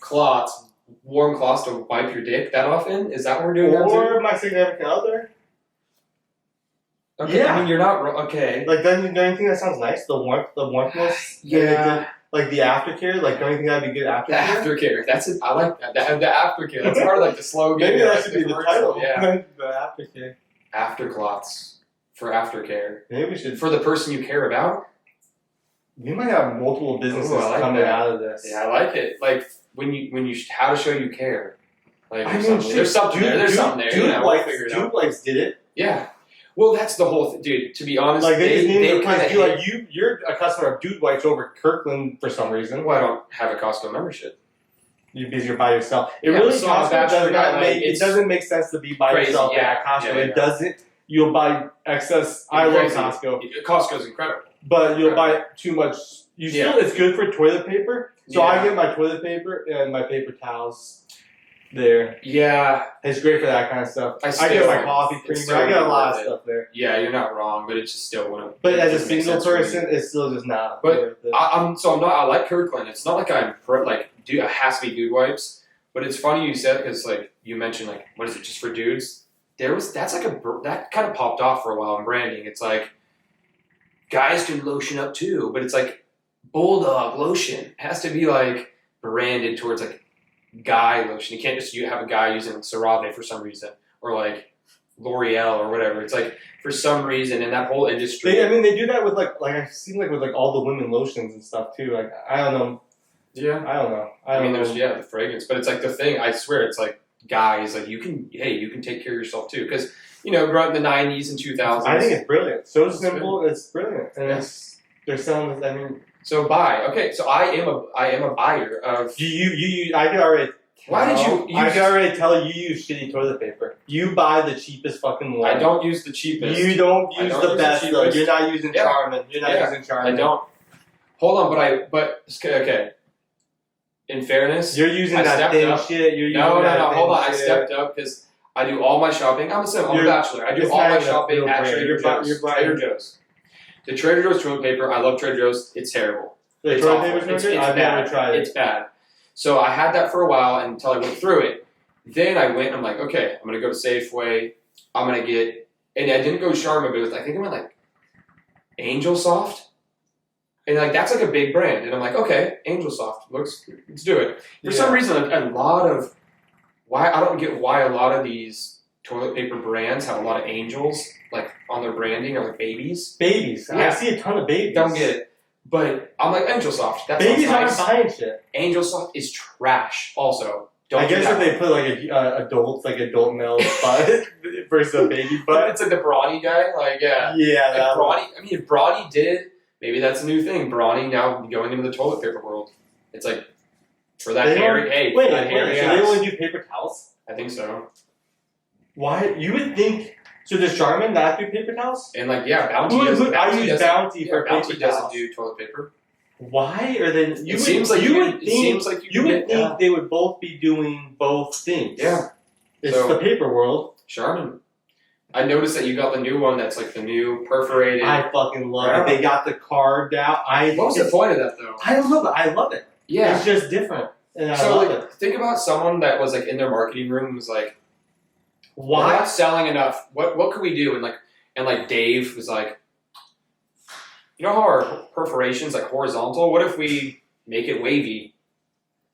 cloths, warm cloths to wipe your dick that often? Is that what we're doing now too? Or my significant other. Okay, yeah. I mean, you're not, okay. Like, don't you think that sounds nice? The warmthness? Yeah. Like the aftercare? Like, don't you think that'd be good aftercare? The aftercare. That's it. I like that. The aftercare. That's part of like the slogan. Maybe that should be the title. Yeah. The aftercare. Aftercloths for aftercare. Maybe we should. For the person you care about? We might have multiple businesses coming out of this. Yeah, I like it. Like, when you how to show you care. Like, there's something there. Dude Wipes did it. Yeah. Well, that's the whole thing, dude. To be honest, like they kind of you're a customer of Dude Wipes over Kirkland for some reason. Well, I don't have a Costco membership. Because you're by yourself. It doesn't make sense to be by yourself at Costco. It doesn't. You'll buy excess. I love Costco. Costco's incredible. But you'll buy too much. It's good for toilet paper. So I get my toilet paper and my paper towels there. Yeah. It's great for that kind of stuff. I get my coffee creamer. I get a lot of stuff there. Yeah, you're not wrong, but it's just still one of. But as a single person, it's still just not. But I'm not. I like Kirkland. It's not like it has to be Dude Wipes. But it's funny you said, because like you mentioned, like, what is it, just for dudes? That kind of popped off for a while in branding. It's like guys can lotion up too, but it's like Bulldog lotion. It has to be like branded towards like guy lotion. You can't just have a guy using CeraVe for some reason, or like L'Oreal or whatever. It's like for some reason in that whole industry. They do that with like I've seen like with like all the women lotions and stuff too. Like I don't know. Yeah, I don't know. There's the fragrance, but it's like the thing. I swear, it's like guys, like you can take care of yourself too, because growing in the '90s and 2000s. I think it's brilliant. So simple, it's brilliant, and they're selling this. I mean. So buy. Okay, so I am a buyer of. You I can already. Why did you? I can already tell you use shitty toilet paper. You buy the cheapest fucking one. I don't use the cheapest. You don't use the best though. You're not using Charmin. You're not using Charmin. I don't. Hold on, but okay. In fairness, you're using that thin shit. You're using no. Hold on, I stepped up because I do all my shopping. I'm a bachelor. I do all my shopping at Trader Joe's. The Trader Joe's toilet paper, I love Trader Joe's. It's terrible. The toilet paper's no good? I've never tried it. It's bad. So I had that for a while until I went through it. Then I went and I'm like, okay, I'm going to go to Safeway. I'm going to get, and I didn't go Charmin, but I think I went like Angel Soft. And like that's like a big brand. And I'm like, okay, Angel Soft. Let's do it. For some reason, I don't get why a lot of these toilet paper brands have a lot of angels like on their branding or like babies. Babies. Yeah. I see a ton of babies. Don't get it. But I'm like Angel Soft. That babies nice. Aren't buying shit. Angel Soft is trash. Also, I guess if they put like adult male butt versus a baby butt, it's like the brawny guy. Like yeah. Brawny. I mean, if Brawny did, maybe that's a new thing. Brawny now going into the toilet paper world. It's like for that hairy. Hey, wait. So they only do paper towels? I think so. Why? You would think. So does Charmin not do paper towels? And like Bounty doesn't. I use Bounty for paper Bounty doesn't do toilet paper. Why? Or then you would think they would both be doing both things. Yeah, it's the paper world. Charmin. I noticed that you got the new one that's like the new perforated. I fucking love it. They got the carved out. What was the point of that though? I don't know, but I love it. Yeah, it's just different, and I love it. Think about someone that was like in their marketing room and was like, "Why we're not selling enough? What could we do?" And like Dave was like, "You know how our perforation's like horizontal? What if we make it wavy?"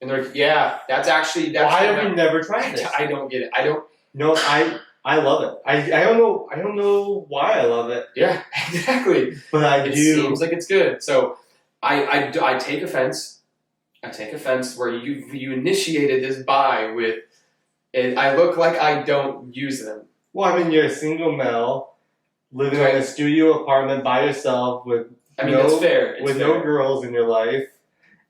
And they're like, "Yeah, that's actually." Why have you never tried this? I don't get it. I don't. No, I love it. I don't know. I don't know why I love it. Yeah, exactly. But I do. It seems like it's good. So I take offense I take offense where you initiated this buy with, I look like I don't use them. Well, I mean, you're a single male living in a studio apartment by yourself with that's fair. With no girls in your life.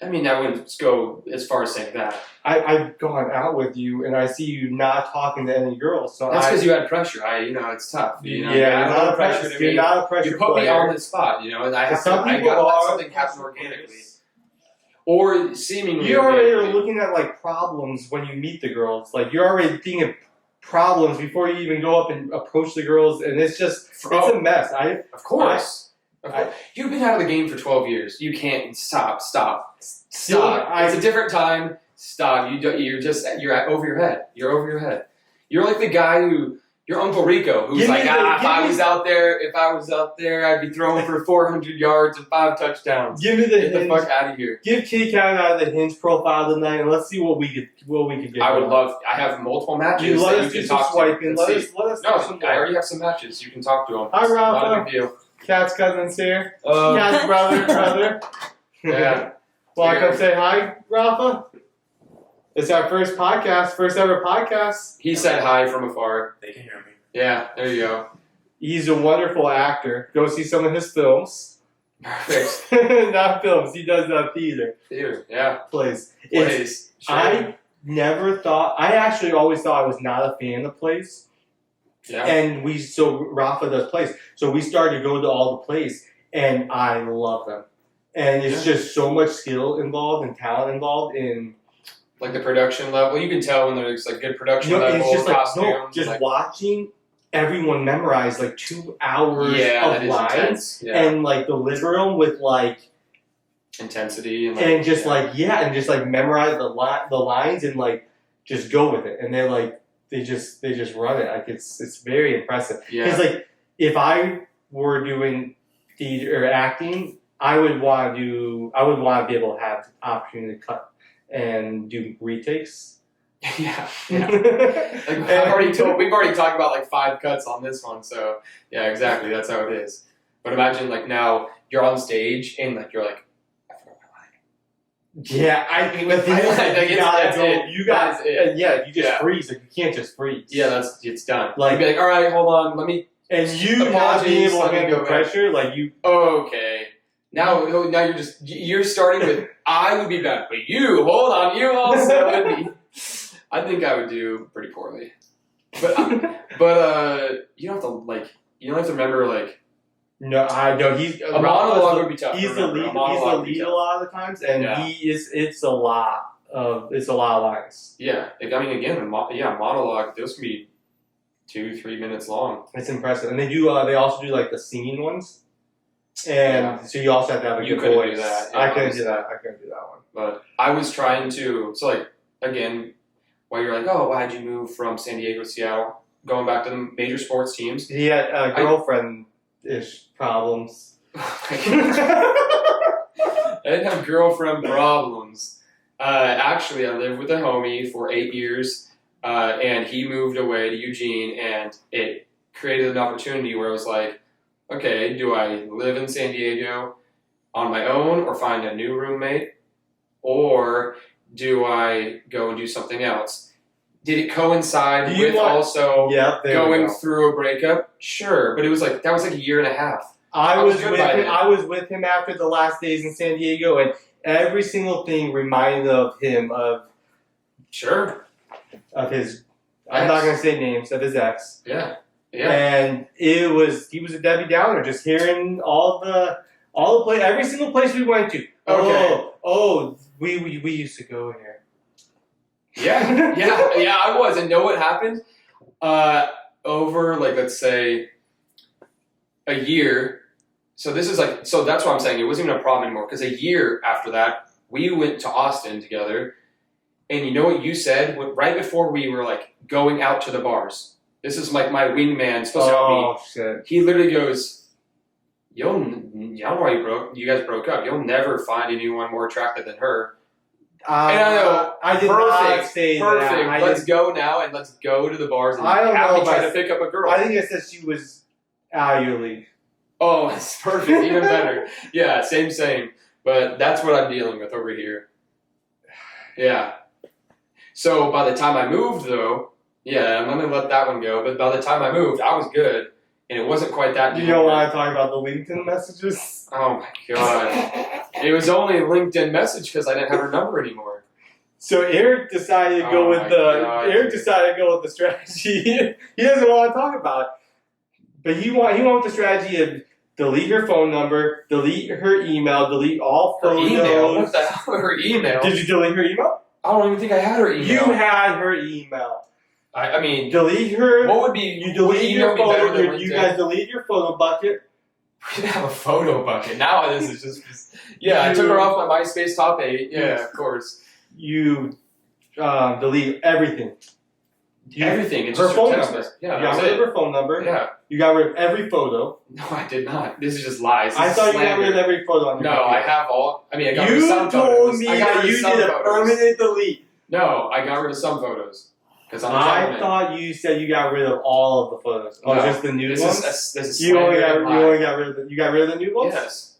I mean, I wouldn't go as far as saying that. I've gone out with you, and I see you not talking to any girls. So that's because you had pressure. It's tough. You're not a pressure to me. You're not a pressure. You put me on the spot. And I have to. I got to let something happen organically, or seemingly. You already are looking at like problems when you meet the girls. Like you're already thinking of problems before you even go up and approach the girls, and it's a mess. Of course. You've been out of the game for 12 years. You can't stop. It's a different time. Stop. You're over your head. You're over your head. You're like the guy your Uncle Rico, who's if I was out there, I'd be throwing for 400 yards and 5 touchdowns. Get the fuck out of here. Give Kitty Cat out of the Hinge profile tonight, and let's see what we could get. I would love. I have multiple matches that you can talk to. Let us I already have some matches. You can talk to them. Hi, Rafa. Not a big deal. Cat's cousins here. Cat's brother. Yeah. Well, I come say hi, Rafa. It's our first ever podcast. He said hi from afar. They can hear me. Yeah, there you go. He's a wonderful actor. Go see some of his films. Perfect. Not films. He does theater. Theater, yeah. Plays. Sure. I actually always thought I was not a fan of plays. Yeah. And Rafa does plays. So we started to go to all the plays, and I love them. And it's just so much skill involved and talent involved in... Like the production level. You can tell when there's like good production level, it's just costumes. Watching everyone memorize like 2 hours of lines and like deliver them with like... intensity. And just memorize the lines and like just go with it. And they're like... They just run it. Like it's very impressive. Yeah. Because like if I were doing theater or acting, I would want to be able to have the opportunity to cut and do retakes. Yeah. Like we've already talked about like 5 cuts on this one, so yeah, exactly. That's how it is. But imagine like now you're on stage and like you're like, I forgot my line. Yeah, I mean the thing is you gotta go. You guys, you just freeze. Like, you can't just freeze. Yeah, it's done. Like you'd be like, all right, hold on, let me. And you not being able to handle pressure, like you. Okay. Now you're starting with I would be bad, but you hold on, you also would be. I think I would do pretty poorly, but you don't have to remember like. No, I know he's a monologue would be tough. He's the lead. He's the lead a lot of the times, and it's a lot of lines. Yeah, again, monologue. Those can be 2-3 minutes long. It's impressive, and they also do like the singing ones. And so you also have to have a good voice. I couldn't do that. I couldn't do that one. But I was trying to. So like again, while you're like, oh, why'd you move from San Diego to Seattle? Going back to the major sports teams. He had girlfriend-ish problems. I didn't have girlfriend problems. Actually, I lived with a homie for 8 years, and he moved away to Eugene, and it created an opportunity where I was like, okay, do I live in San Diego on my own or find a new roommate? Or do I go and do something else? Did it coincide with going through a breakup? Sure, but it was like that was like a year and a half. I was with him after the last days in San Diego, and every single thing reminded of him of his. I'm not gonna say names of his ex. Yeah. Yeah. And he was a Debbie Downer, just hearing all the every single place we went to. Okay. We used to go here. Yeah, I was. And know what happened? Over like let's say a year. So that's what I'm saying. It wasn't even a problem anymore because a year after that, we went to Austin together. And you know what you said right before we were like going out to the bars. This is like my wingman supposed to help me. Shit. He literally goes, I don't know why you guys broke up. You'll never find anyone more attractive than her. And I know. I did not say that. Perfect. Let's go now and let's go to the bars and have me try to pick up a girl. I think I said she was out of your league. Oh, it's perfect. Even better. Yeah, same. But that's what I'm dealing with over here. Yeah. So by the time I moved, though, yeah, I'm gonna let that one go. But by the time I moved, I was good, and it wasn't quite that. You don't want to talk about the LinkedIn messages? Oh my god! It was only a LinkedIn message because I didn't have her number anymore. So Eric decided to go with the strategy. He doesn't want to talk about it, but he went with the strategy of delete her phone number, delete her email, delete all photos. Her email? What the hell? Her email? Did you delete her email? I don't even think I had her email. You had her email. I mean, delete her. What would be? You delete your photo. You guys delete your photo bucket. We didn't have a photo bucket. Now this is just. Yeah, I took her off my MySpace top 8. Yeah, of course. You delete everything. Everything. It's her just phone text number. message. Yeah, you got rid of her phone number. Yeah. You got rid of every photo. No, I did not. This is just lies. I thought you got rid of every photo on your No, computer. I have all. I mean, I got rid you of some told photos. me I got that rid you of some did a photos. permanent delete. No, I got rid of some photos. Because I thought you said you got rid of all of the photos. Oh, no, just the new ones? This is you only got rid of the new ones? Yes.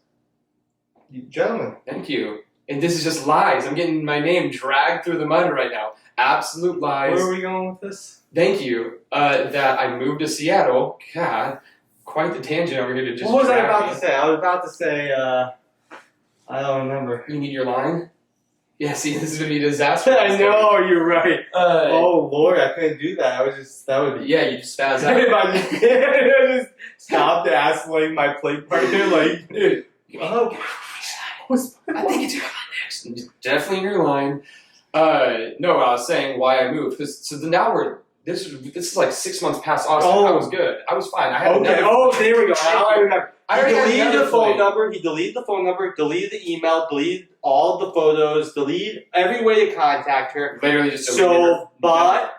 You gentlemen. Thank you. And this is just lies. I'm getting my name dragged through the mud right now. Absolute lies. Where are we going with this? Thank you. That I moved to Seattle. God, quite the tangent over here to just. What was I drag about me. to say? I was about to say, I don't remember. You need your line? Yeah, see, this is going to be a disaster. I know, you're right. Oh, Lord, I couldn't do that. that would be. Yeah, you just spaz out. If I just stopped to ask, like, my plate partner, like, oh, I think it's next. Definitely in your line. No, I was saying why I moved. So now this is like 6 months past Austin. I was good. I was fine. I had okay. Oh, there we go. Now I remember. He deleted the phone number. He deleted the phone number. Deleted the email. Deleted all the photos. Deleted every way to contact her. Literally just deleted her. But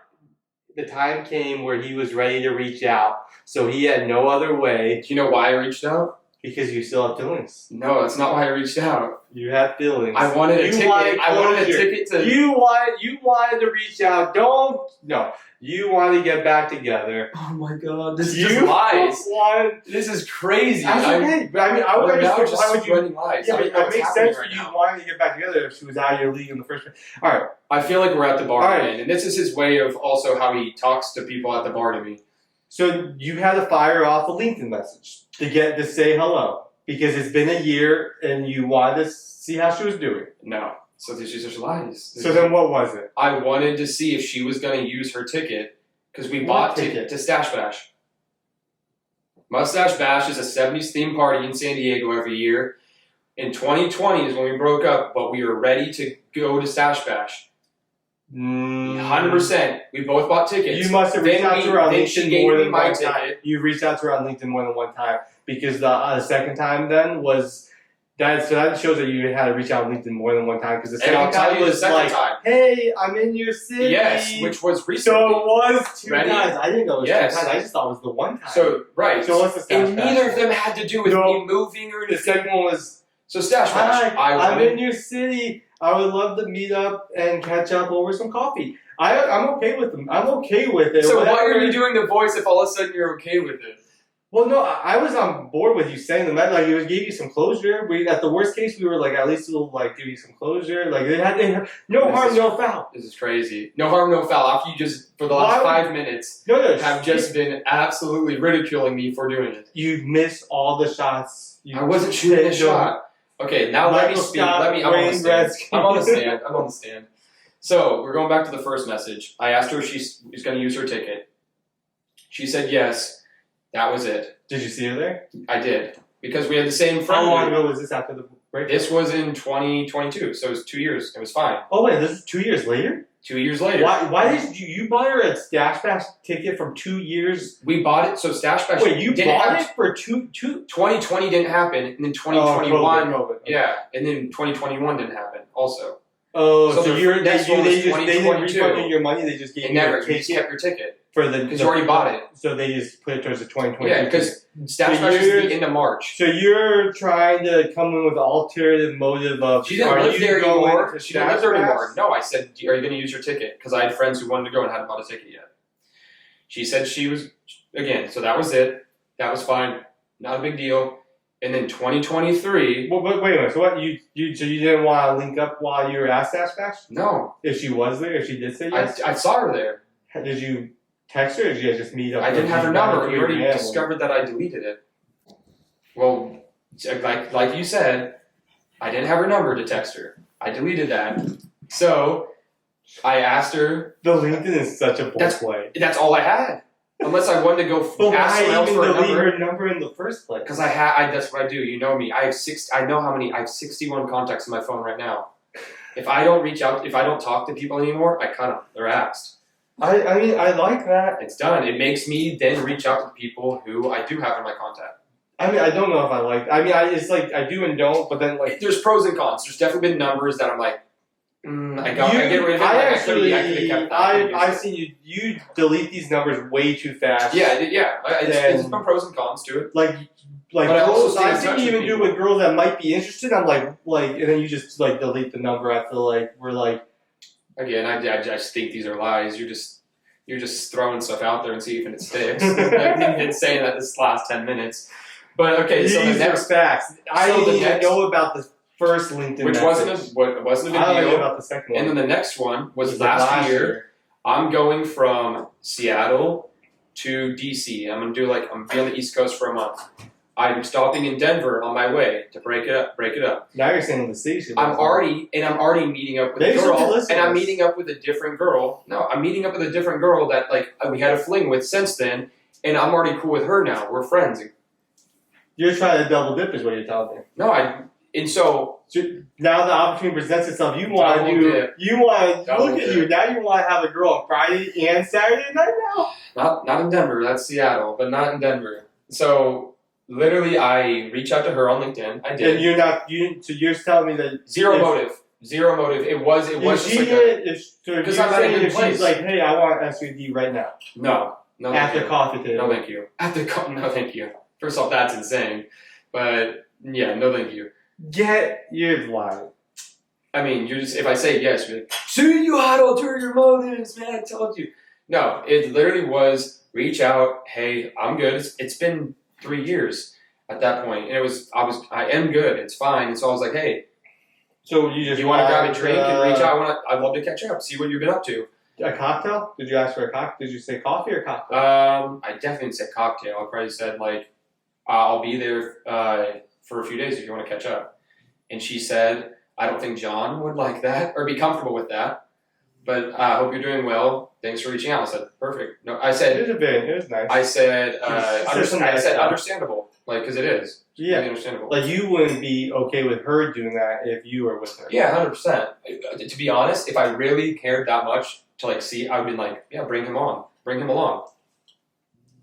the time came where he was ready to reach out. So he had no other way. Do you know why I reached out? Because you still have feelings. No, that's not why I reached out. You have feelings. I wanted a ticket. I wanted a ticket to. You wanted to reach out. You want to get back together. Oh my god, this is just lies. This is crazy. That's okay. I mean, I would understand why would you spreading lies. Yeah, it makes sense for right you now. wanting to get back together if she was out of your league in the first place. All right. I feel like we're at the bar All right. again, and this is his way of also how he talks to people at the bar to me. So you had to fire off a LinkedIn message to say hello because it's been a year and you wanted to see how she was doing. No. So this is just lies. So then what was it? I wanted to see if she was going to use her ticket because we bought ticket to Stash Bash. Mustache Bash is a 70s themed party in San Diego every year. In 2020 is when we broke up, but we were ready to go to Stash Bash. 100%. We both bought tickets. You must have reached out to her on LinkedIn more than one time. Ticket. You reached out to her on LinkedIn more than one time because the second time then was that. So that shows that you had to reach out on LinkedIn more than one time because the second time was like, "Hey, I'm in your city." Yes, which was recently. So it was two times. I didn't know it was two times. I just thought it was the one time. So right. So what's the Stash and Bash? neither of them had to do with me moving or the second one was so Stash Bash. Hi, I'm in your city. I would love to meet up and catch up over some coffee. I'm okay with them. I'm okay with it. So why are you doing the voice if all of a sudden you're okay with it? Well, no, I was on board with you saying that. Like, it gave you some closure. At the worst case, we were like, at least it'll like give you some closure. Like, it had no harm, no foul. This is crazy. No harm, no foul. After you just for the last 5 minutes have just been absolutely ridiculing me for doing it. You missed all the shots. I wasn't shooting a shot. Okay, now let me speak. I'm on the stand. So we're going back to the first message. I asked her if she's going to use her ticket. She said yes. That was it. Did you see her there? I did. Because we had the same friend. How long ago was this after the break? This was in 2022, so it was 2 years. It was fine. Oh, wait, this is 2 years later? 2 years later. Why did you bought her a Stash Bash ticket from 2 years? We bought it, so Stash Bash. Wait, you bought it for two? 2020 didn't happen, and then 2021. COVID. Okay. Yeah, and then 2021 didn't happen also. Oh, so they didn't refund you your money, they just gave you never, a ticket? You just kept your ticket. Because you already bought it. So they just put it towards the 2022. Yeah, because Stash Bash is the end of March. So you're trying to come in with an alternative motive of... She didn't live there anymore. She didn't live there anymore. No, I said, are you going to use your ticket? Because I had friends who wanted to go and hadn't bought a ticket yet. She said she was... Again, so that was it. That was fine. Not a big deal. And then 2023. Well, wait a minute. So what? You didn't want to link up while you were at Stash Bash? No. If she was there, if she did say yes? I saw her there. Did you text her or did you guys just meet up? I didn't have her number. We already discovered that I deleted it. Well, like you said, I didn't have her number to text her. I deleted that. So I asked her. The LinkedIn is such a play. That's all I had. Unless I wanted to go ask someone else for a number. Her number in the first place? Because that's what I do. You know me. I have 61 contacts in my phone right now. If I don't reach out, if I don't talk to people anymore, I cut them. They're axed. I mean, I like that. It's done. It makes me then reach out to people who I do have in my contact. I mean, I don't know if I like. It's like I do and don't, but then like there's pros and cons. There's definitely been numbers that I'm like, I get rid of it. I've seen you delete these numbers way too fast. Yeah. It's some pros and cons to it. Like girls, I've seen you even do with girls that might be interested. I'm like, and then you just like delete the number. I feel like we're like. Again, I just think these are lies. You're just throwing stuff out there and see if it sticks. I've been saying that this last 10 minutes. But okay, so the next facts. I didn't even know about the first LinkedIn, which wasn't a big deal. I don't know about the second one. And then the next one was last year. I'm going from Seattle to DC. I'm be on the East Coast for a month. I'm stopping in Denver on my way to break it up. Now you're saying the city. I'm already meeting up with a girl, and I'm meeting up with a different girl. No, I'm meeting up with a different girl that we had a fling with since then, and I'm already cool with her now. We're friends. You're trying to double dip, is what you're telling me. No, so now the opportunity presents itself. You want to look at you. Now you want to have a girl on Friday and Saturday night now. Not in Denver. That's Seattle, but not in Denver. So. Literally, I reached out to her on LinkedIn. I did. And so you're telling me that zero motive. It was just because I'm at a good place. She's like, hey, I want SVD right now. No, at the coffee table. No, thank you. No, thank you. First off, that's insane. But yeah, no, thank you. You're lying. I mean, if I say yes, you're like, see, you had ulterior motives, man. I told you. No, it literally was reach out. Hey, I'm good. It's been 3 years at that point, and I am good. It's fine. And so I was like, hey, so you want to grab a drink and reach out? I'd love to catch up, see what you've been up to. A cocktail? Did you ask for a cocktail? Did you say coffee or cocktail? I definitely said cocktail. I probably said I'll be there for a few days if you want to catch up. And she said, I don't think John would like that or be comfortable with that. But I hope you're doing well. Thanks for reaching out. I said, perfect. No, I said it was nice. I said understandable, because it is. Yeah, really understandable. Like you wouldn't be okay with her doing that if you were with her. Yeah, 100%. To be honest, if I really cared that much to see, I would be like, yeah, bring him on, bring him along.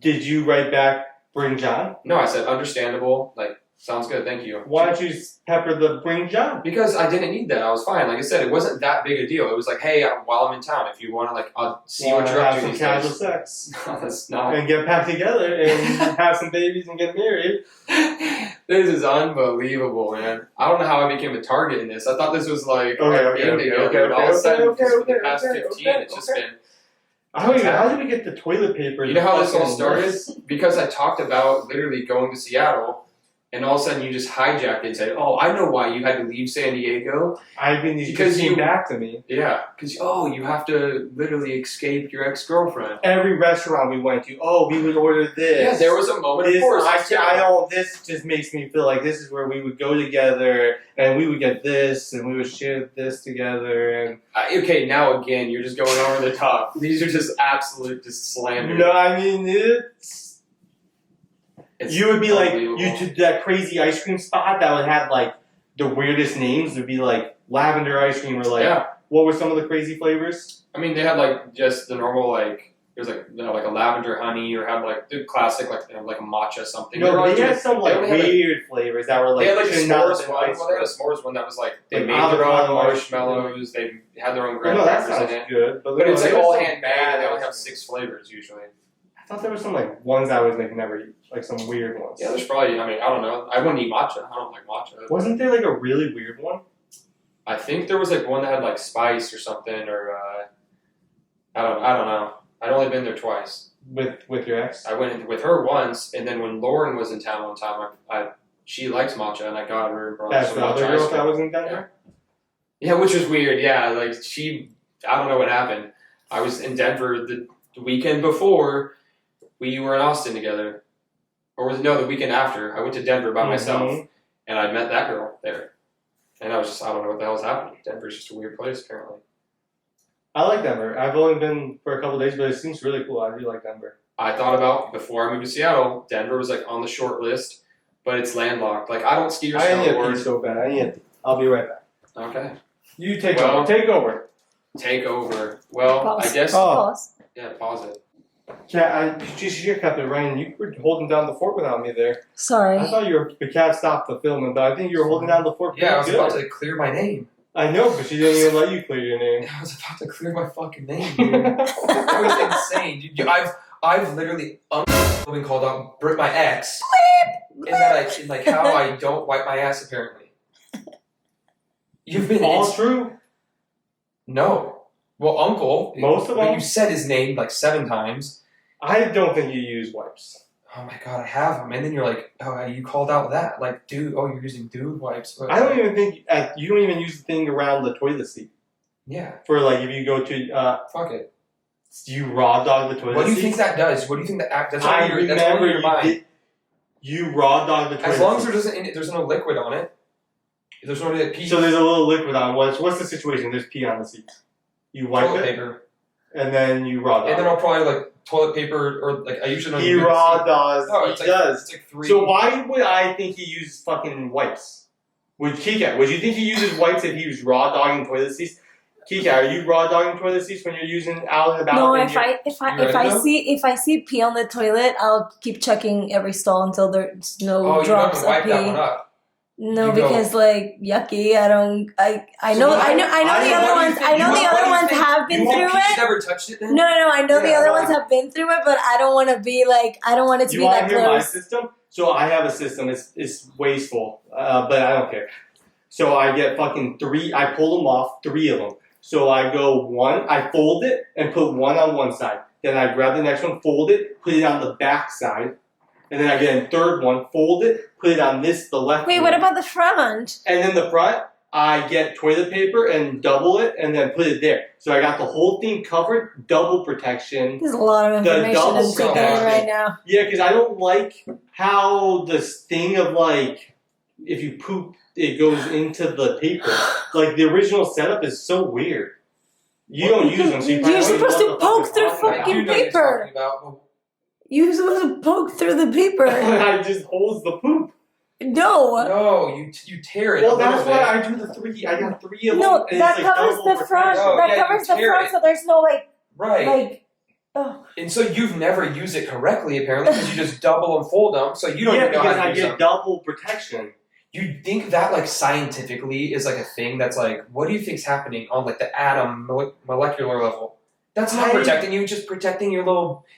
Did you write back, bring John? No, I said understandable. Sounds good, thank you. Why don't you pepper the bring John? Because I didn't need that. I was fine. Like I said, it wasn't that big a deal. It was like, hey, while I'm in town, if you want to, I'll see what you're up to. Have some casual sex. No, that's not. And get back together and have some babies and get married. This is unbelievable, man. I don't know how I became a target in this. I thought this was okay, all of a sudden, for the past 15, it's just been. How did we get the toilet paper? You know how this all started? Because I talked about literally going to Seattle. And all of a sudden, you just hijacked it and said, "Oh, I know why you had to leave San Diego." Because you came back to me. Yeah, because you have to literally escape your ex-girlfriend. Every restaurant we went to, we would order this. Yeah, there was a moment. Of course, this just makes me feel like this is where we would go together, and we would get this, and we would share this together. And okay, now again, you're just going over the top. These are just absolute slander. No, I mean you would be you to that crazy ice cream spot that would have the weirdest names. It would be lavender ice cream or what were some of the crazy flavors? I mean, they had just the normal there's a lavender honey or had the classic like a matcha something. No, they had some weird flavors that were they had a s'mores one. Well, they had a s'mores one that was they made their own marshmallows. They had their own graham crackers in it. Good, but it's all handmade and they only have 6 flavors usually. I thought there were some ones I was never eat, some weird ones. Yeah, there's probably. I mean, I don't know. I wouldn't eat matcha. I don't like matcha. Wasn't there a really weird one? I think there was one that had spice or something, or I don't know. I'd only been there twice. With your ex? I went with her once, and then when Lauren was in town one time, I she likes matcha, and I got her and brought her That's some the other matcha girl ice that cream. was in Denver? Yeah, which was weird. Yeah, like I don't know what happened. I was in Denver the weekend before. We were in Austin together. The weekend after. I went to Denver by myself, and I met that girl there. And I don't know what the hell was happening. Denver's just a weird place, apparently. I like Denver. I've only been for a couple of days, but it seems really cool. I really like Denver. I thought about, before I moved to Seattle, Denver was like on the short list, but it's landlocked. Like, I don't ski or I need a snowboard. pee so bad. I'll be right back. Okay. You take over. Take over. Take over. Well, Pause. I guess. Pause. Yeah, pause it. Yeah, you kept it Ryan. You were holding down the fort without me there. Sorry. I thought the cat stopped the filming, but I think you were holding down the fort. Yeah, I was good. about to clear my name. I know, but she didn't even let you clear your name. I was about to clear my fucking name, dude. That was insane, dude. I've literally been called out my ex. In like how I don't wipe my ass apparently. You've been all true. No. Well, Uncle. Most of them. You said his name like 7 times. I don't think you use wipes. Oh my god, I have them. And then you're like, oh, you called out that. Like, dude, you're using dude wipes. I don't even think, you don't even use the thing around the toilet seat. Yeah. For like, if you go to, fuck it. Do you raw dog the toilet seat? What do you think that does? What do you think that's I on your mind. You raw dog the toilet seat. As long as there's no liquid on it. There's no pee. So there's a little liquid on it. What's the situation? There's pee on the seat. You wipe toilet it, paper. And then you raw dog. And then I'll probably like toilet paper or like I usually don't. He raw dogs. No, he does. It's like 3. So why would I think he uses fucking wipes? Would you think he uses wipes if he was raw dogging toilet seats? Kika, are you raw dogging toilet seats when you're using out and about? No, if I see pee on the toilet, I'll keep checking every stall until there's no drops of wipe pee. That one up. No, because like yucky. I know the other ones have been through it. Never touched it then? No. I know the other ones have been through it, but I don't want to be like. I don't want it to be that close. You want to hear my system? So I have a system. It's wasteful, but I don't care. So I get fucking 3. I pull them off, 3 of them. So I go 1. I fold it and put 1 on one side. Then I grab the next one, fold it, put it on the back side. And then I get a third one, fold it, put it on the left. Wait, what about the front? And then the front, I get toilet paper and double it and then put it there. So I got the whole thing covered, double protection. There's a lot of information I'm taking in right now. Yeah, because I don't like how this thing of like, if you poop, it goes into the paper. Like the original setup is so weird. You don't use them, so you're supposed to poke through fucking paper. You're supposed to poke through the paper. I just holds the poop. No, you tear it. Well, that's why I do the 3. I got 3 of them. No, that covers the front. Covers the front, so there's no like. Right. Like. Oh. And so you've never used it correctly, apparently, because you just double and fold them, so you don't even know how to use them. I get double protection. You think that, like, scientifically is, like, a thing that's, like, what do you think's happening on, like, the atom molecular level? That's not protecting you, just protecting your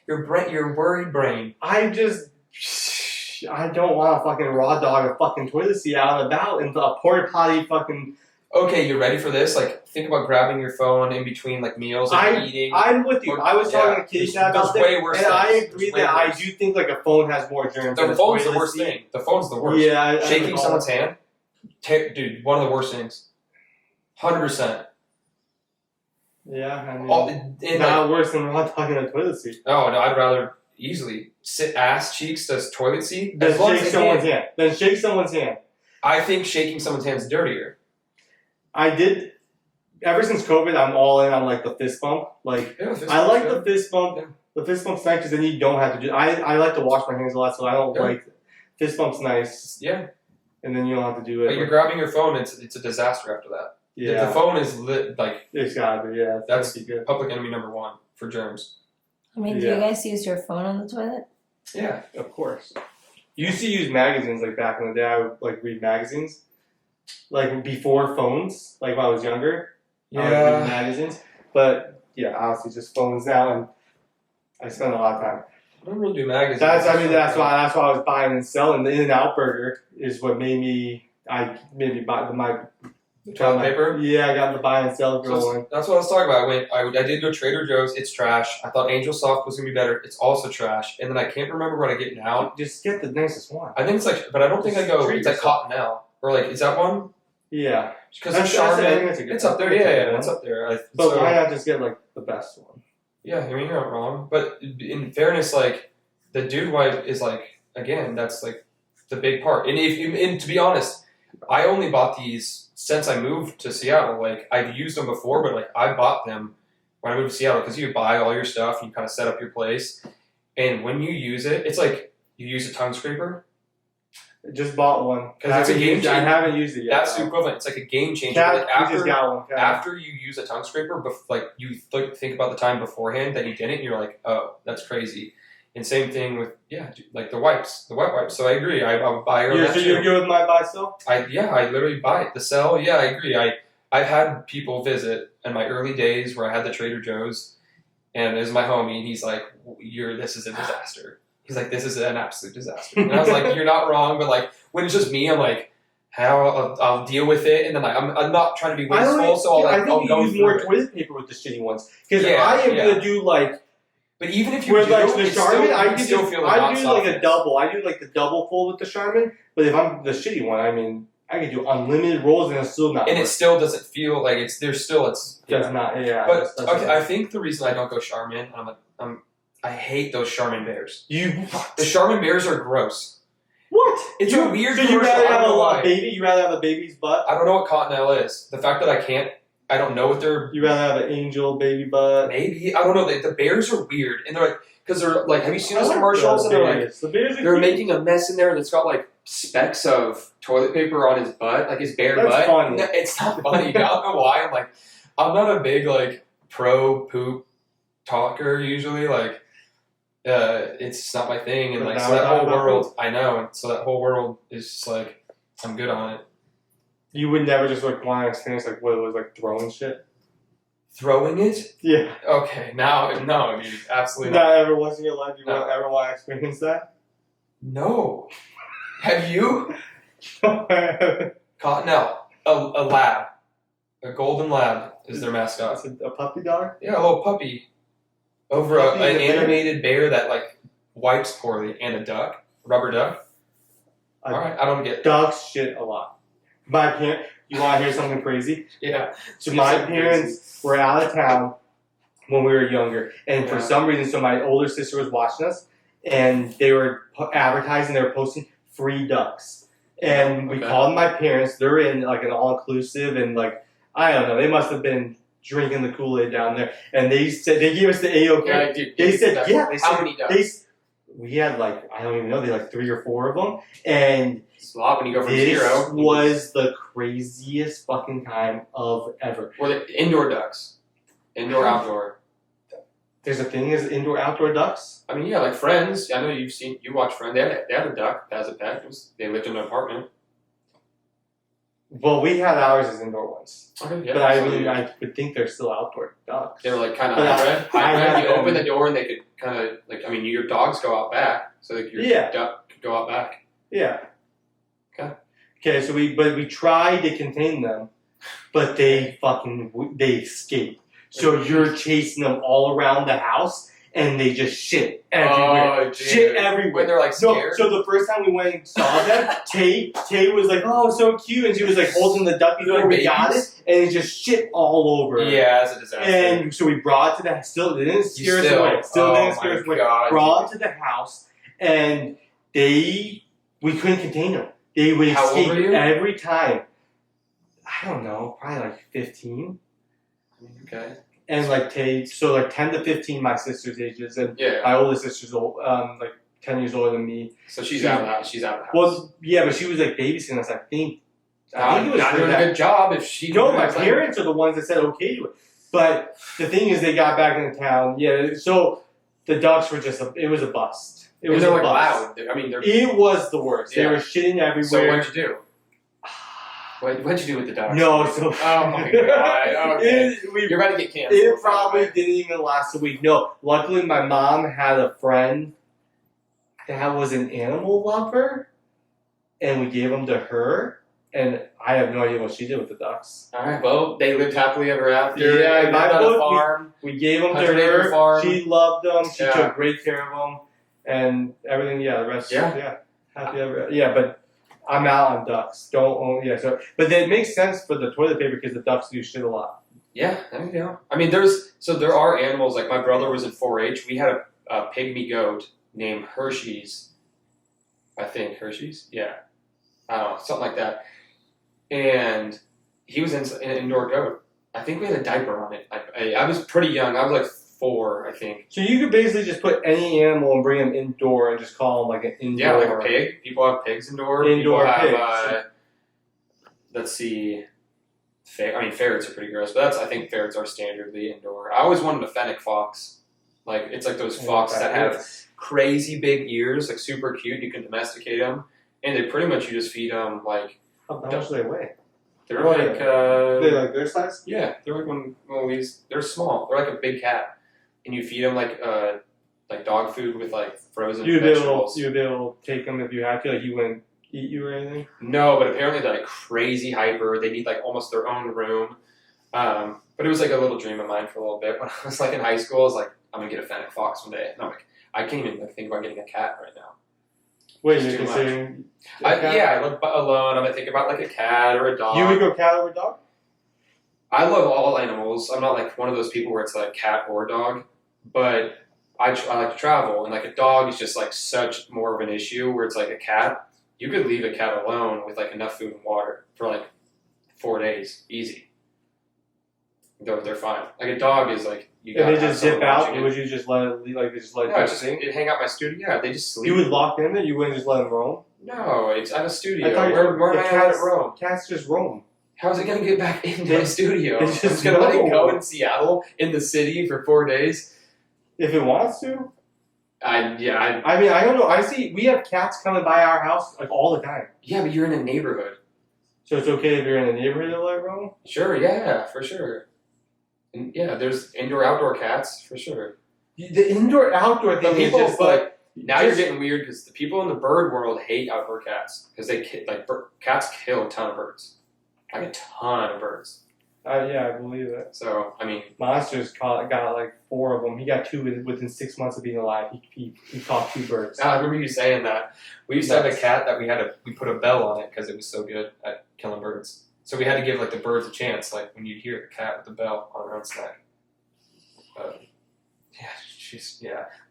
worried brain. I don't want to fucking raw dog a fucking toilet seat out and about in a porta potty fucking... Okay, you ready for this? Like, think about grabbing your phone in between, like, meals and eating. I'm with you. I was talking to Kitty about this, and I agree that I do think, like, a phone has more germs. The phone's the worst thing. The phone's the worst. Yeah. Shaking someone's hand? Dude, one of the worst things. 100%. Yeah, I mean, not worse than raw dogging a toilet seat. Oh, no, I'd rather easily sit ass cheeks to toilet seat. Then shake someone's hand. I think shaking someone's hand is dirtier. Ever since COVID, I'm all in on like the fist bump. Like, I like the fist bump. Yeah. The fist bump's nice because then you don't have to do. I like to wash my hands a lot, so I don't like fist bump's nice. Yeah. And then you don't have to do it. But you're grabbing your phone. It's a disaster after that. Yeah. The phone is lit. Like it's gotta be. Yeah. That's public enemy number 1 for germs. I mean, do you guys use your phone on the toilet? Yeah, of course. Used to use magazines like back in the day. I would like read magazines. Like before phones, like when I was younger, I would read magazines. But yeah, honestly, just phones now, and I spend a lot of time. I don't really do magazines. That's why I was buying and selling. The In-N-Out Burger is what made me. I maybe buy Toilet paper? Yeah, I got the buy and sell going. That's what I was talking about. I did go Trader Joe's. It's trash. I thought Angel Soft was going to be better. It's also trash. And then I can't remember what I get now. Just get the nicest one. I think it's like, but I don't think I go, it's like Cottonelle. Or like, is that one? Yeah. Because there's Charmin. It's up there. Yeah, it's up there. But why not just get like the best one? Yeah, I mean, you're not wrong. But in fairness, like, the dude wipe is like, again, that's like the big part. And to be honest, I only bought these since I moved to Seattle. Like, I've used them before, but like I bought them when I moved to Seattle because you buy all your stuff and you kind of set up your place. And when you use it, it's like you use a tongue scraper. I just bought one because it's a game changer. I haven't used it yet. That's the equivalent. It's like a game changer. Like after you use a tongue scraper, like you think about the time beforehand that you didn't, and you're like, oh, that's crazy. And same thing with like the wipes, the wet wipes. So I agree. I'll buy her. Yeah, so you're good with my buy sell? I literally buy it. The sell, yeah, I agree. I've had people visit in my early days where I had the Trader Joe's, and it was my homie, and he's like, this is a disaster. He's like, this is an absolute disaster. And I was like, you're not wrong, but like when it's just me, I'm like, I'll deal with it, and then like I'm not trying to be wasteful, so I'll go you use more toilet paper with the shitty ones because I am gonna do like. But even if you with do, like the Charmin, I do like a double. I do like the double fold with the Charmin. But if I'm the shitty one, I mean, I can do unlimited rolls and it's still not. And work. It still doesn't feel like it's. There's still it's. Does not. Yeah. But okay, I think the reason I don't go Charmin, I hate those Charmin bears. The Charmin bears are gross. What? It's a weird. So you rather have a baby? You rather have a baby's butt? I don't know what Cottonelle is. The fact that I don't know what they're. You rather have an angel baby butt? Maybe I don't know. The bears are weird, and they're like because they're like. Have you seen those commercials? And they're making a mess in there, and it's got like specks of toilet paper on his butt, like his bare butt. Funny. No, it's not funny. I don't know why. I'm not a big like pro poop talker usually. Like, it's not my thing, and like so that whole world. I know, and so that whole world is just like I'm good on it. You would never just like want to experience like what it was like throwing shit? Throwing it? Yeah. Okay, no, dude, absolutely not. Not ever once in your life you ever want to experience that? No. Have you? Cottonelle, a lab. A golden lab is their mascot. It's a puppy dog? Yeah, a little puppy. Over an animated bear that like wipes poorly and a duck. Rubber duck. Alright, I don't get dogs shit a lot. My parents, you want to hear something crazy? Yeah. So my parents were out of town when we were younger, and for some reason, so my older sister was watching us, and they were advertising, they were posting free ducks, and we called my parents. They're in like an all-inclusive, and like I don't know, they must have been drinking the Kool-Aid down there, and they said they gave us the AOK. Yeah, dude, they said yeah. They how many ducks? We had like I don't even know. They had like 3 or 4 of them, and. It's a lot when you go from zero. This was the craziest fucking time of ever. Were they indoor ducks? Indoor, outdoor? There's a thing as indoor-outdoor ducks? I mean, yeah, like Friends. I know you watch Friends. They had a duck as a pet. They lived in an apartment. Well, we had ours as indoor ones. Okay, yeah, but I mean, I would think they're still outdoor ducks. They were like kind of hybrid. You open the door and they could kind of, like, I mean, your dogs go out back. So like your duck could go out back. Yeah. Okay, so we tried to contain them, but they escaped. So you're chasing them all around the house, and they just shit everywhere. Shit everywhere. When they're like scared. So the first time we went and saw them, Tay was like, "Oh, so cute," and she was like holding the duck before we got it, and it just shit all over. Yeah, it's a disaster. And so we brought it to the still didn't scare us away. Still didn't scare us away. Brought it to the house, and we couldn't contain them. They would escape every time. I don't know, probably like 15. Okay. And like 10 to 15, my sister's ages, and my oldest sister's like 10 years older than me. So she's out of the house. She's out of the house. Well, yeah, but she was like babysitting us. I think it was not doing a good job if she. No, my parents are the ones that said okay to it. But the thing is, they got back into town. Yeah, so the ducks were it was a bust. It was like loud. I mean, it was the worst. They were shitting everywhere. So what'd you do? What'd you do with the ducks? No, so oh my god! Okay. You're about to get canceled. It probably didn't even last a week. No, luckily my mom had a friend that was an animal lover, and we gave them to her, And I have no idea what she did with the ducks. All right, well, they lived happily ever after. Yeah, They lived on a farm. We gave them to 100-acre her. farm. She loved them. She took great care of them. And everything, the rest, happy ever. Yeah, but I'm out on ducks. Don't own, so, but it makes sense for the toilet paper because the ducks do shit a lot. Yeah, there you go. I mean, there are animals, like my brother was in 4-H. We had a pygmy goat named Hershey's. I think Hershey's? Yeah. I don't know, something like that. And he was an indoor goat. I think we had a diaper on it. I was pretty young. I was like 4, I think. So you could basically just put any animal and bring them indoor and just call them like an indoor. Yeah, like a pig. People have pigs indoor. Indoor People have, let's see, ferrets are pretty gross, but I think ferrets are standardly indoor. I always wanted a fennec fox. Like, it's like those foxes that have crazy big ears, like super cute. You can domesticate them. And they pretty much, you just feed them like... How much do they weigh? They're like... They're like their size? Yeah, they're like they're small. They're like a big cat. And you feed them like dog food with like frozen vegetables. You'd be able to take them if you had to, like you wouldn't eat you or anything? No, but apparently they're like crazy hyper. They need like almost their own room. But it was like a little dream of mine for a little bit. When I was like in high school, I was like, I'm going to get a fennec fox one day. And I'm like, I can't even think about getting a cat right now. Wait, you're considering I live alone. I'm going to think about like a cat or a dog. You would go cat or dog? I love all animals. I'm not like one of those people where it's like cat or dog. But I like to travel. And like a dog is just like such more of an issue where it's like a cat. You could leave a cat alone with like enough food and water for like 4 days. Easy. They're fine. Like a dog is like... If they just zip out, would you just let it, like, just let it hang out my studio? Yeah, they just sleep. You would lock them in there? You wouldn't just let them roam? No, I have a studio. Where am I at at roam? Cats just roam. How is it going to get back into my studio? I'm just going to let it go in Seattle, in the city for 4 days? If it wants to? I mean, I don't know. We have cats coming by our house like all the time. Yeah, but you're in a neighborhood. So it's okay if you're in a neighborhood to let it roam? Sure, yeah, for sure. And yeah, there's indoor-outdoor cats, for sure. The indoor-outdoor thing is just like... Now you're getting weird because the people in the bird world hate outdoor cats. Because cats kill a ton of birds. Like a ton of birds. Yeah, I believe it. So, I mean... Monsters got like 4 of them. He got 2 within 6 months of being alive. He caught 2 birds. I remember you saying that. We used to have a cat that we put a bell on it because it was so good at killing birds. So we had to give like the birds a chance, like when you'd hear the cat with the bell on her own snack.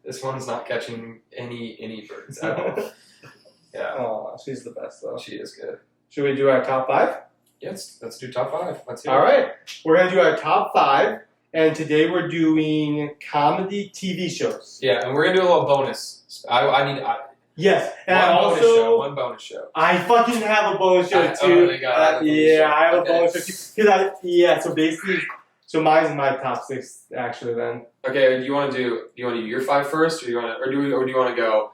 This one's not catching any birds at all. Yeah. Oh, she's the best though. She is good. Should we do our top 5? Yes, let's do top 5. Let's hear it. All right, we're gonna do our top 5, and today we're doing comedy TV shows. Yeah, and we're gonna do a little bonus. Yes, and one bonus show. I fucking have a bonus show too. Oh my god! I have a bonus show too. So basically, mine's my top 6 actually. Then. Okay, do you want to do your 5 first, or do you want to go?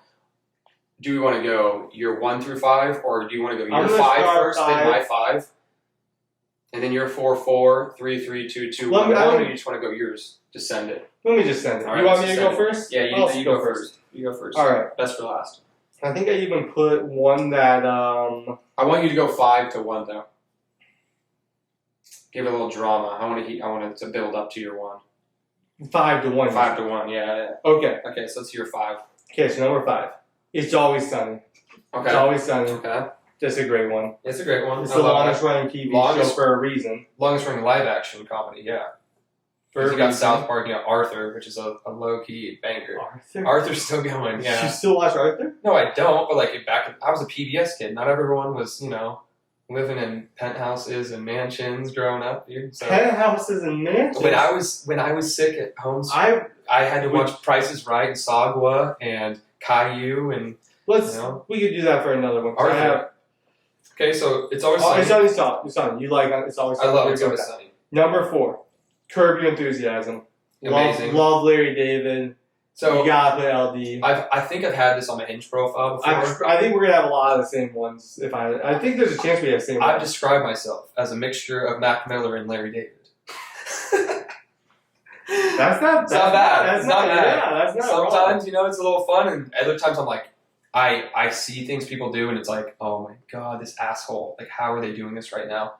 Do we want to go your 1 through 5, or do you want to go your 5 first, then my 5, and then your 4, 3, 3, 2, 2, 1, or you just want to go yours? Just send it. Let me just send it. Right, you want me to go first? Yeah, you go first. You go first. All right. Best for last. I think I even put one that I want you to go 5 to 1 though. Give it a little drama. I want it to build up to your 1. 5 to 1. 5 to 1. Yeah. Okay. Okay, so let's hear 5. Okay, so number 5. It's Always Sunny. Okay. It's Always Sunny. Okay. That's a great one. It's a great one. It's the longest running TV show for a reason. Longest running live action comedy. Yeah. You got South Park, Arthur, which is a low-key banger. Arthur's still going, yeah. You still watch Arthur? No, I don't, but like I was a PBS kid. Not everyone was, living in penthouses and mansions growing up, dude. So, penthouses and mansions? When I was sick at home, I had to watch Price is Right and Sagwa and Caillou and, we could do that for another one. Arthur. Okay, so It's Always Sunny. It's Always Sunny. You like It's Always Sunny. I love It's Always Sunny. Number 4. Curb Your Enthusiasm. Amazing. Love Larry David. So you got the LD. I think I've had this on my Hinge profile before. I think we're gonna have a lot of the same ones. I think there's a chance we have the same. I've described myself as a mixture of Mac Miller and Larry David. That's not bad. That's not bad. Yeah, that's not. Sometimes it's a little fun, and other times I'm like, I see things people do, and it's like, oh my god, this asshole! Like, how are they doing this right now?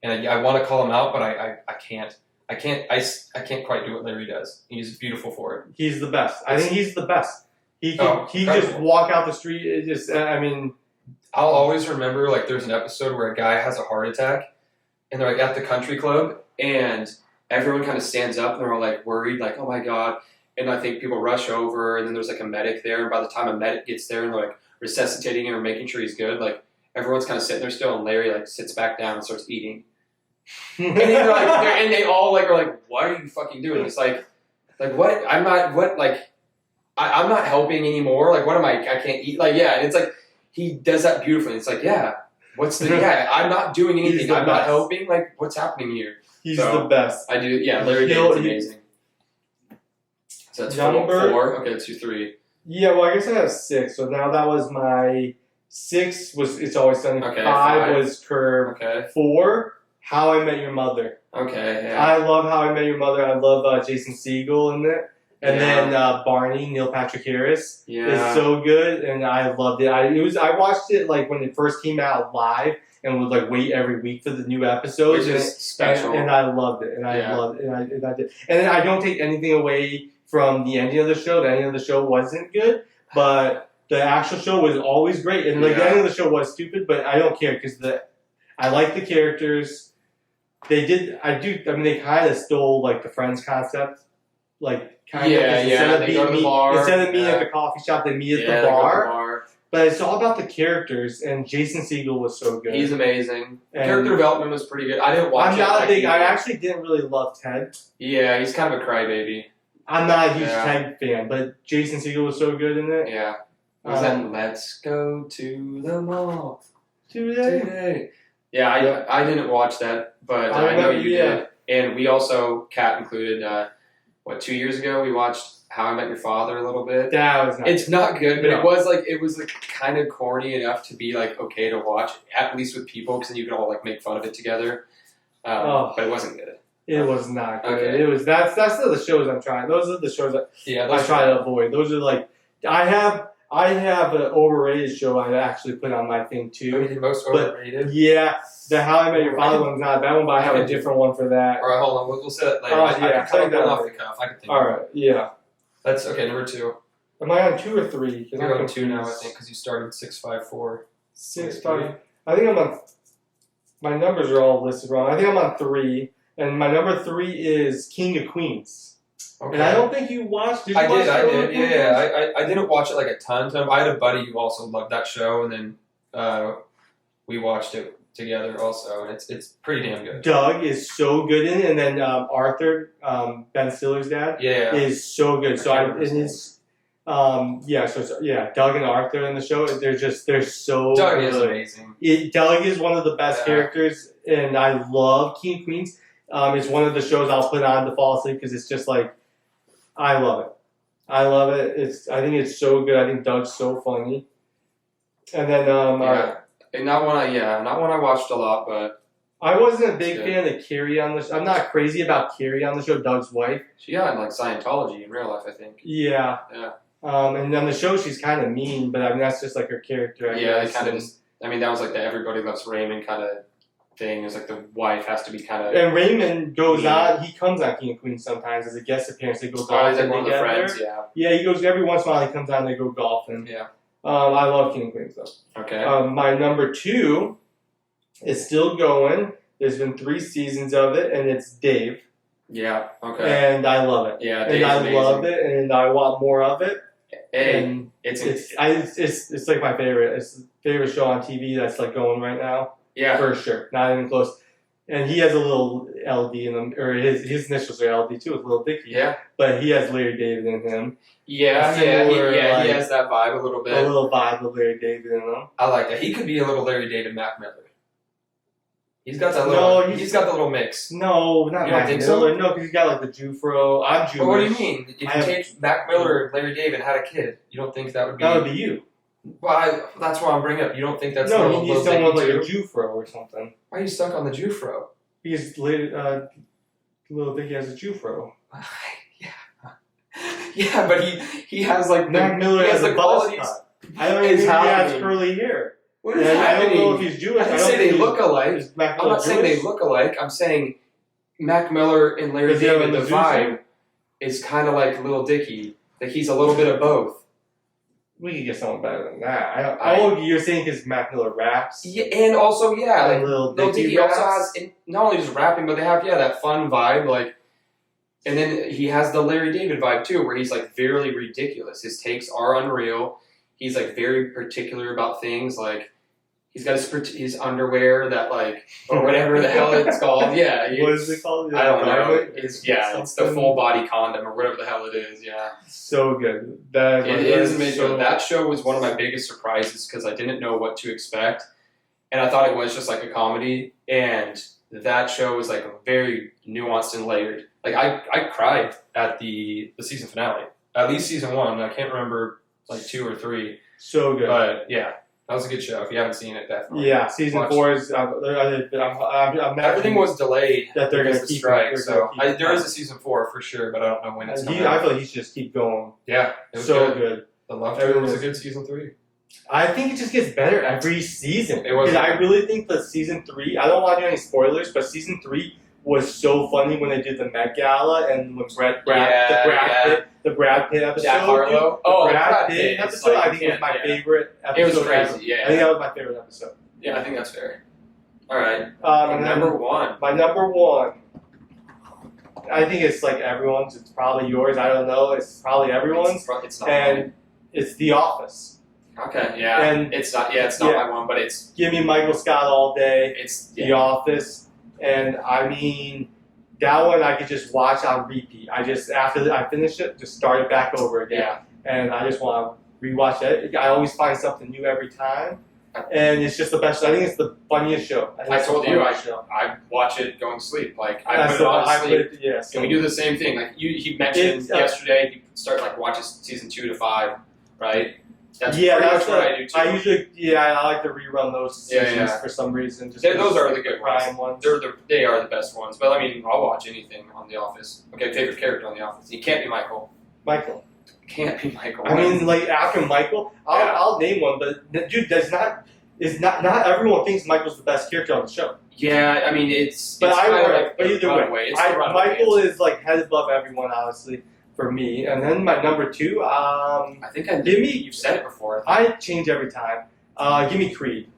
And I want to call him out, but I can't. I can't quite do what Larry does. He's beautiful for it. He's the best. I think he's the best. He just walk out the street. It just, I mean, I'll always remember, like, there's an episode where a guy has a heart attack, and they're like at the country club, and everyone kind of stands up, and they're all like worried, like, oh my god. And I think people rush over, and then there's like a medic there, and by the time a medic gets there, and they're like resuscitating him or making sure he's good, like everyone's kind of sitting there still, and Larry like sits back down and starts eating. And then and they all like are like, what are you fucking doing? It's like what? I'm not helping anymore. Like, what am I can't eat. Like, yeah, and it's like he does that beautifully. It's like, yeah, I'm not doing anything. I'm not helping. Like, what's happening here? He's the best. I do. Yeah, Larry David's amazing. So that's number 4. Okay, that's your 3. Yeah, well, I guess I have 6. So now that was my 6 was It's Always Sunny. Okay, 5 was Curb. Okay. 4, How I Met Your Mother. Okay, yeah. I love How I Met Your Mother. I love Jason Segel in it. And then Barney, Neil Patrick Harris, is so good, and I loved it. I watched it like when it first came out live, and would like wait every week for the new episodes. Which is special. And I loved it, and I loved it, and I did. And then I don't take anything away from the ending of the show. The ending of the show wasn't good, but the actual show was always great. And like the ending of the show was stupid, but I don't care because I like the characters. They kind of stole like the Friends concept, like kind of instead of meeting at the coffee shop, they meet at the bar. But it's all about the characters, and Jason Segel was so good. He's amazing. Character development was pretty good. I didn't watch I actually didn't really love Ted. Yeah, he's kind of a crybaby. I'm not a huge Ted fan, but Jason Segel was so good in it. Yeah. Was that Let's Go to the Mall today? Yeah, I didn't watch that, but I know you did. And we also, Kat included, 2 years ago, we watched How I Met Your Father a little bit. That was nice. It's not good, but it was kind of corny enough to be like okay to watch, at least with people, because then you could all like make fun of it together. But it wasn't good. It was not good. Okay. It was that's the shows I'm trying. Those are the shows that I try to avoid. Those are like I have an overrated show I actually put on my thing too. The most overrated? Yeah, the How I Met Your Father one's not that one, but I have a different one for that. All right, hold on. We'll set it later. I can tell that off the cuff. I can think. All right, yeah. That's okay. Number 2. Am I on 2 or 3? You're on 2 now, I think, because you started 654. 6-5. I think I'm on. My numbers are all listed wrong. I think I'm on 3, and my number 3 is King of Queens. Okay. And I don't think you watched. I did. Yeah. I didn't watch it like a ton. I had a buddy who also loved that show, and then we watched it together also, and it's pretty damn good. Doug is so good in it, and then Arthur, Ben Stiller's dad, is so good. Doug and Arthur in the show, they're so Doug good. Is amazing. Doug is one of the best characters, and I love King of Queens. It's one of the shows I'll put on to fall asleep because it's just like I love it. I think it's so good. I think Doug's so funny. And then not one I watched a lot, but I wasn't a big fan of Carrie on the show. I'm not crazy about Carrie on the show, Doug's wife. She got in like Scientology in real life, I think. Yeah. And on the show she's kind of mean, but I mean that's just like her character. I guess. Kind of. That was like the Everybody Loves Raymond kind of thing. It's like the wife has to be kind of. And Raymond goes on. He comes on King of Queens sometimes as a guest appearance. They go golfing like one of the friends. Yeah, he goes every once in a while. He comes on. They go golfing. Yeah. I love King of Queens though. Okay. My number 2 is still going. There's been 3 seasons of it, and it's Dave. Yeah. Okay. And I love it. Yeah, Dave's amazing. Love it, and I want more of it. And it's like my favorite. It's the favorite show on TV that's like going right now. Yeah, for sure. Not even close. And he has a little LD in him, or his initials are LD too. It's a little Dicky. Yeah, but he has Larry David in him. He has that vibe a little bit. A little vibe of Larry David in him. I like that. He could be a little Larry David, Mac Miller. He's got that little. He's got the little mix. No, not Mac Miller. So? No, because he's got like the Jufro. I'm Jewish. But what do you mean? If you take Mac Miller and Larry David and had a kid, you don't think that would be? That would be you. Well, that's why I'm bringing up. You don't think that's no? He's someone like a Jufro or something. Why are you stuck on the Jufro? Because Little Dicky has a Jufro. Yeah, but he has like Mac Miller has the qualities. I don't even know if he has curly hair. What is happening? I don't know if he's Jewish. I didn't say they look alike. I'm not saying they look alike. I'm saying Mac Miller and Larry David, the vibe is kind of like Lil Dicky. Like he's a little bit of both. We could get someone better than that. You're saying because Mac Miller raps? Yeah, and also, like Lil Dicky also has, not only just rapping, but they have, that fun vibe, like, and then he has the Larry David vibe, too, where he's, like, very ridiculous. His takes are unreal. He's, like, very particular about things, like, he's got his underwear that, like, or whatever the hell it's called, yeah. What is it called? I don't know. It's the full body condom, or whatever the hell it is, yeah. So good. It is amazing. That show was one of my biggest surprises, because I didn't know what to expect, and I thought it was just, like, a comedy, and that show was, like, very nuanced and layered. Like, I cried at the season finale. At least season 1. I can't remember, like, 2 or 3. So good. But, yeah. That was a good show. If you haven't seen it, definitely. Yeah, season 4 is. Everything was delayed that they're going to keep strike. So there is a season 4 for sure, but I don't know when it's coming. I feel like he should just keep going. Yeah, it was so good. The Love Triangle was a good season 3. I think it just gets better every season. It was. Because I really think that season 3. I don't want to do any spoilers, but season 3 was so funny when they did the Met Gala and when the Brad Pitt episode. Jack Harlow. The Brad Pitt episode, like, I think was my favorite episode. It was crazy, yeah. I think that was my favorite episode. Yeah, I think that's fair. All right. Number 1. My number 1. I think it's like everyone's. It's probably yours. I don't know. It's probably everyone's. It's not mine. It's The Office. Okay, yeah. And it's not my one, but it's... Give me Michael Scott all day. It's The Office. And I mean, that one I could just watch on repeat. After I finish it, just start it back over again. Yeah. And I just want to rewatch it. I always find something new every time. And it's just the best. I think it's the funniest show. I told you, I watch it going to sleep. Like, I put it on to sleep. And we do the same thing. Like, he mentioned yesterday, he start, like, watches season 2 to 5, right? That's much what I do too. I like to rerun those seasons for some reason. Those are the good ones. They are the best ones. But I mean, I'll watch anything on The Office. Okay, favorite character on The Office. He can't be Michael. Can't be Michael. I mean, like after Michael, I'll name one. But dude, not everyone thinks Michael's the best character on the show. Yeah, I mean it's. But either way, Michael is like head above everyone, honestly. For me, and then my number 2, I think you've said it before. I change every time. Give me Creed.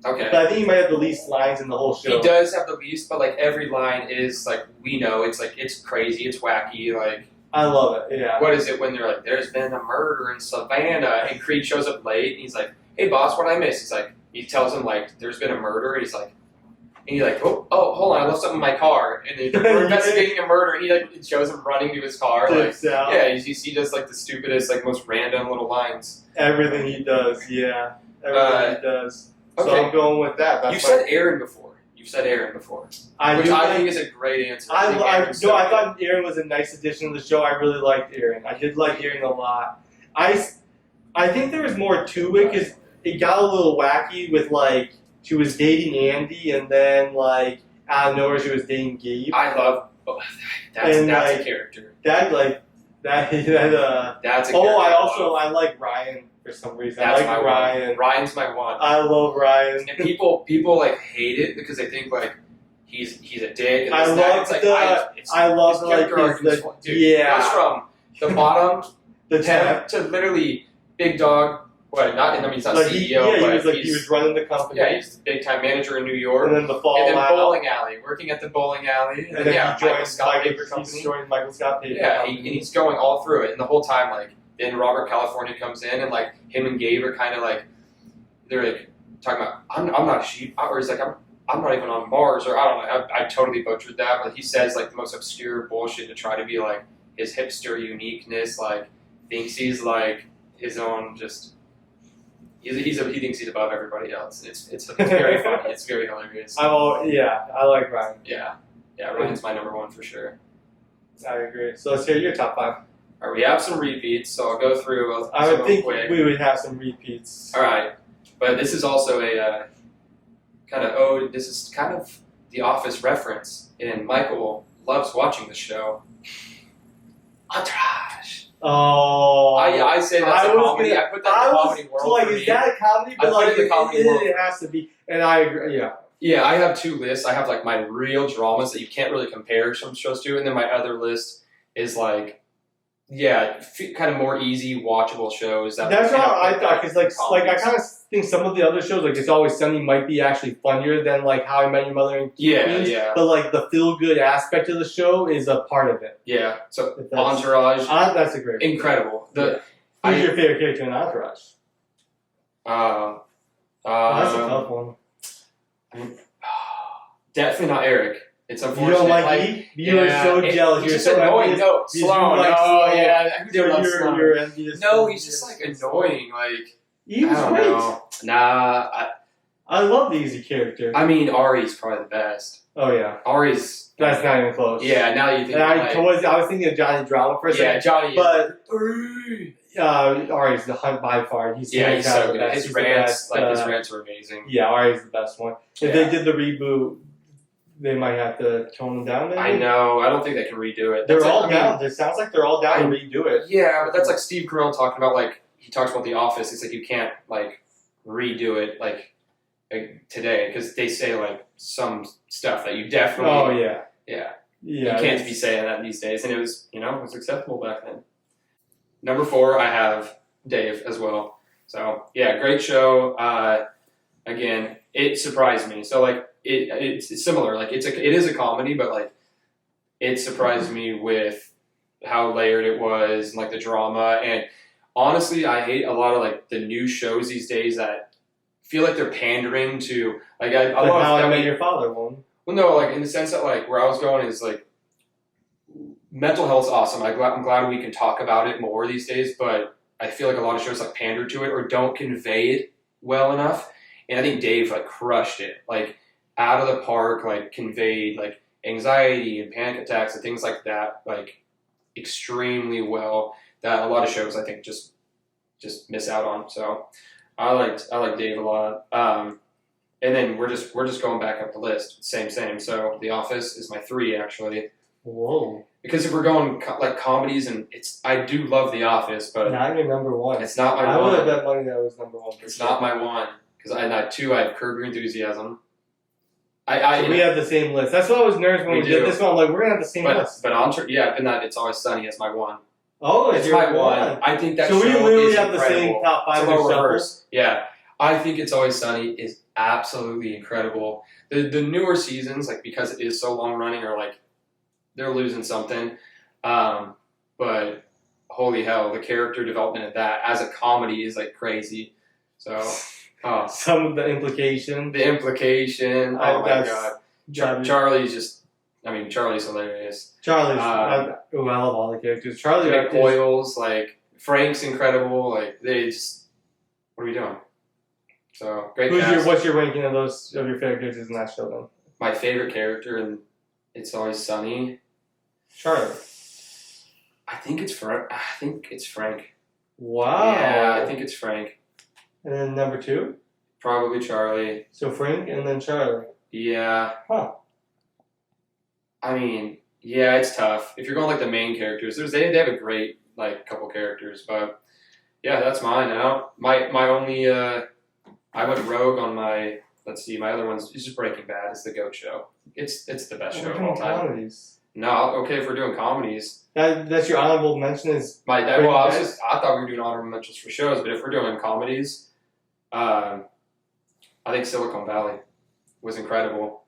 Okay. But I think he might have the least lines in the whole show. He does have the least, but like every line is like we know it's like it's crazy, it's wacky, like. I love it. Yeah. What is it when they're like, "There's been a murder in Savannah," and Creed shows up late, and he's like, "Hey boss, what did I miss?" He's like, he tells him like, "There's been a murder," and he's like. And he's like, oh, hold on, I left something in my car. And we're investigating a murder, and he like shows him running to his car. Like, he does like the stupidest, like most random little lines. Everything he does, yeah. Everything he does. So I'm going with that. You've said Aaron before. Which I think is a great answer. I thought Aaron was a nice addition to the show. I really liked Aaron. I did like Aaron a lot. I think there was more to it because it got a little wacky with like. She was dating Andy, and then, like, out of nowhere, she was dating Gabe. I love that's a character. That's a character. I like Ryan for some reason. I like Ryan. One. Ryan's my one. I love Ryan. And people like hate it because they think like he's a dick. And I love It goes from the bottom to literally big dog. What? He's not like CEO. He was running the company. Yeah, he's the big time manager in New York. And then bowling alley, working at the bowling alley. And then he joined Michael Scott Paper. Yeah, and he's going all through it. And the whole time, like, then Robert California comes in, and like him and Gabe are kind of like, they're like talking about, I'm not a sheep, or he's like, I'm not even on Mars, or I don't know. I totally butchered that, but he says like the most obscure bullshit to try to be like his hipster uniqueness, like thinks he's like his own just. He thinks he's above everybody else. It's very funny. It's very hilarious. I like Ryan. Yeah, Ryan's my number 1 for sure. I agree. So let's hear your top 5. All right, we have some repeats, so I'll go through. I would think we would have some repeats. All right, but this is also a kind of ode. This is kind of the Office reference, and Michael loves watching the show. Entourage. Oh, I say that's a comedy. I put that in the comedy world. Like, for is me. that a comedy? But I like, put it in the comedy world. It has to be, and I agree. Yeah. Yeah, I have 2 lists. I have like my real dramas that you can't really compare some shows to, and then my other list is like, kind of more easy, watchable shows. That's what I thought, because like I kind of think some of the other shows, like It's Always Sunny, might be actually funnier than like How I Met Your Mother and Queens. Yeah. But like the feel good aspect of the show is a part of it. Yeah. So Entourage, that's a great, incredible. Who's your favorite character in Entourage? That's a tough one. Definitely not Eric. It's unfortunate. You don't like me? You were so jealous. He's You're just so annoying. envious. No, Sloan. Like No, Sloan. yeah. Who did love Sloan? You're envious. No, he's just like annoying. Like, he was great. Know. Nah. I love the easy character. I mean, Ari's probably the best. Oh yeah. Ari's. That's not even close. Yeah, now you think. And I was thinking of Johnny Drama for a second. Yeah, Johnny. But Ari's the hunt by far. He's so good. His rants, his rants are amazing. Yeah, Ari's the best one. If they did the reboot, they might have to tone them down. Maybe? I know. I don't think they can redo it. They're all down. It sounds like they're all down to redo it. Yeah, but that's like Steve Carell talking about, like, he talks about The Office. It's like you can't like redo it like today, because they say like some stuff that you definitely. Oh yeah. Yeah. You can't be saying that these days, and it was it was acceptable back then. Number 4, I have Dave as well. So yeah, great show. Again, it surprised me. So like it's similar. Like it is a comedy, but like it surprised me with how layered it was and like the drama. And honestly, I hate a lot of like the new shows these days that feel like they're pandering to like How I Met Your Father one. Well, no, like in the sense that like where I was going is like mental health's awesome. I'm glad we can talk about it more these days, but I feel like a lot of shows like pander to it or don't convey it well enough. And I think Dave like crushed it, like out of the park, like conveyed like anxiety and panic attacks and things like that, like extremely well. That a lot of shows I think just miss out on. So I liked Dave a lot. And then we're just going back up the list. Same. So The Office is my 3 actually. Whoa. Because if we're going like comedies, and I do love The Office, but not your number 1. It's not my 1. I would have bet money that was number 1. It's not my 1 because I 2 I have Curb Your Enthusiasm. So we have the same list. That's why I was nervous when we did this one. I'm like, we're gonna have the same list. But It's Always Sunny as my 1. Oh, it's my 1. I think that. So we literally have incredible. The same top 5 reverse. Yeah, I think It's Always Sunny is absolutely incredible. The newer seasons, like because it is so long running, are like they're losing something. But holy hell, the character development of that as a comedy is like crazy. So some of the implication. Oh my god, Charlie's just. I mean, Charlie's hilarious. I love all the characters. Charlie McCoyles, like Frank's incredible. Like they just, what are we doing? So great. What's your ranking of your favorite characters in that show then? My favorite character in It's Always Sunny. Charlie. I think it's Frank. Wow. Yeah, I think it's Frank. And then number 2? Probably Charlie. So Frank and then Charlie. Yeah. Huh. I mean, yeah, it's tough. If you're going like the main characters, they have a great like couple characters, but yeah, that's mine now. My only I went rogue on my. Let's see, my other one's just Breaking Bad. It's the GOAT show. It's the best show of all time. Comedies. No, okay, if we're doing comedies. That's your honorable mention is. I thought we were doing honorable mentions for shows, but if we're doing comedies, I think Silicon Valley was incredible.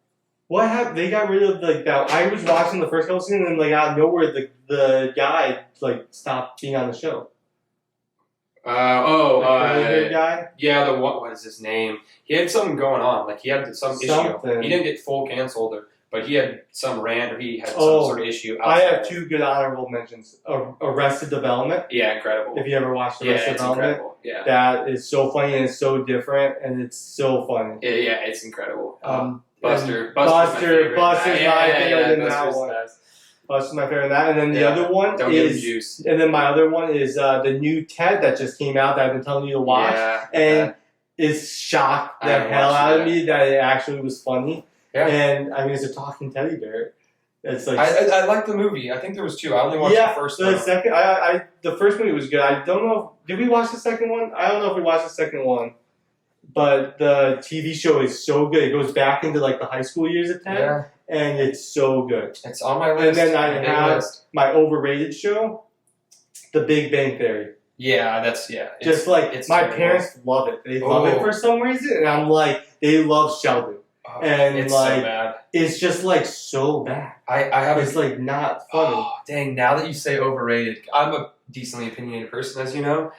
What happened? They got rid of like that. I was watching the first couple scenes, and like out of nowhere, the guy like stopped being on the show. Guy. Yeah, what is his name? He had something going on. Like he had some issue. He didn't get full canceled, but he had some rant, or he had some sort of issue. I have 2 good honorable mentions. Arrested Development. Yeah, incredible. If you ever watched Arrested Development, incredible. Yeah, that is so funny and it's so different and it's so funny. Yeah, it's incredible. Buster's my favorite. my favorite in that one. Buster's my favorite in that. And then the other one is juice. And then my other one is the new Ted that just came out that I've been telling you to watch. Yeah, and it's shocked the hell out of me that it actually was funny. Yeah. And I mean, it's a talking teddy bear. It's like I like the movie. I think there was 2. I only watched the first one. The first movie was good. I don't know. Did we watch the second one? I don't know if we watched the second one. But the TV show is so good. It goes back into like the high school years of 10, and it's so good. It's on my list. And then I have my overrated show, The Big Bang Theory. Yeah, Just like my parents love it. They love it for some reason, and I'm like, they love Sheldon. Oh, and it's like, so bad. It's just like so bad. I have It's like not funny. Oh, dang! Now that you say overrated, I'm a decently opinionated person, as you know,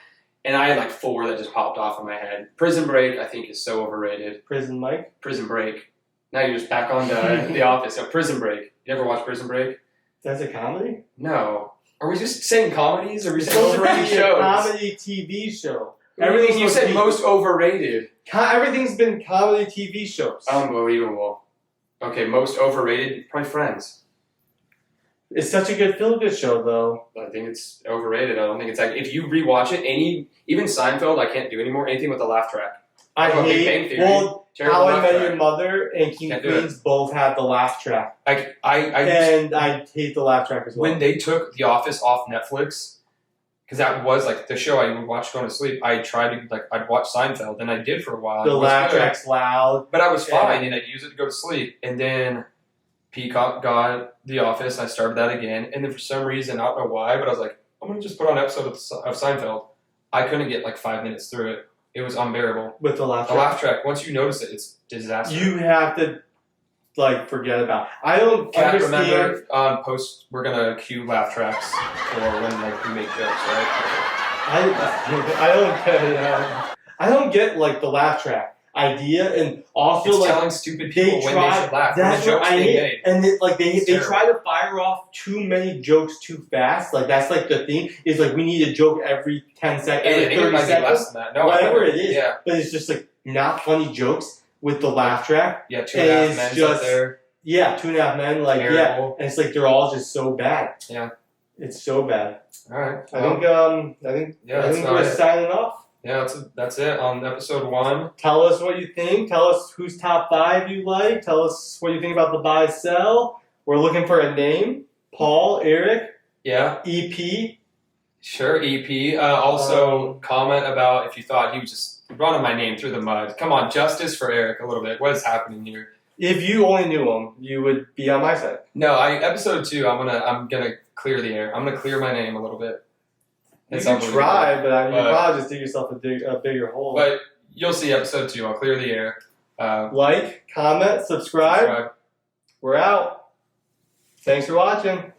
and I had like 4 that just popped off in my head. Prison Break, I think, is so overrated. Prison Break. Now you're just back on The Office. So Prison Break. You ever watch Prison Break? That's a comedy? No. Are we just saying comedies? Or are we saying overrated shows? A comedy TV show. Everything you said most overrated. Everything's been comedy TV shows. Unbelievable. Okay, most overrated, probably Friends. It's such a good feel-good show, though. I think it's overrated. I don't think it's like if you rewatch it, even Seinfeld, I can't do anymore. Anything with a laugh track. I hate. Well, How I Met Your Mother and King of Queens both have the laugh track. I hate the laugh track as well. When they took The Office off Netflix, because that was like the show I would watch going to sleep. I tried to I'd watch Seinfeld, and I did for a while. The laugh track's loud, but I was fine, and I'd use it to go to sleep. And then Peacock got The Office. I started that again, and then for some reason, I don't know why, but I was like, I'm gonna just put on an episode of Seinfeld. I couldn't get like 5 minutes through it. It was unbearable. With the laugh track. The laugh track. Once you notice it, it's disaster. You have to forget about it. I don't understand. Remember on post we're gonna cue laugh tracks for when we make jokes, right? I don't get the laugh track idea, and also it's telling stupid people when they should laugh. That's when the jokes what I hate. made. And they try to fire off too many jokes too fast. That's the thing is we need a joke every 10 seconds, And 30 might seconds, be less than that. No, whatever it is. Yeah. But it's just not funny jokes with the laugh track. Yeah, 2.5 Men up there. Yeah, 2.5 Men. Terrible. And it's they're all just so bad. Yeah, it's so bad. All right. I think we're signing off. Yeah, that's it on episode 1. Tell us what you think. Tell us whose top 5 you like. Tell us what you think about the buy sell. We're looking for a name. Paul, Eric. Yeah. EP. Sure, EP. Also, comment about if you thought he was just running my name through the mud. Come on, justice for Eric a little bit. What is happening here? If you only knew him, you would be on my side. No, episode 2. I'm gonna clear the air. I'm gonna clear my name a little bit. You can try, but you probably just dig yourself a bigger hole. But you'll see episode 2. I'll clear the air. Like, comment, subscribe. We're out. Thanks for watching.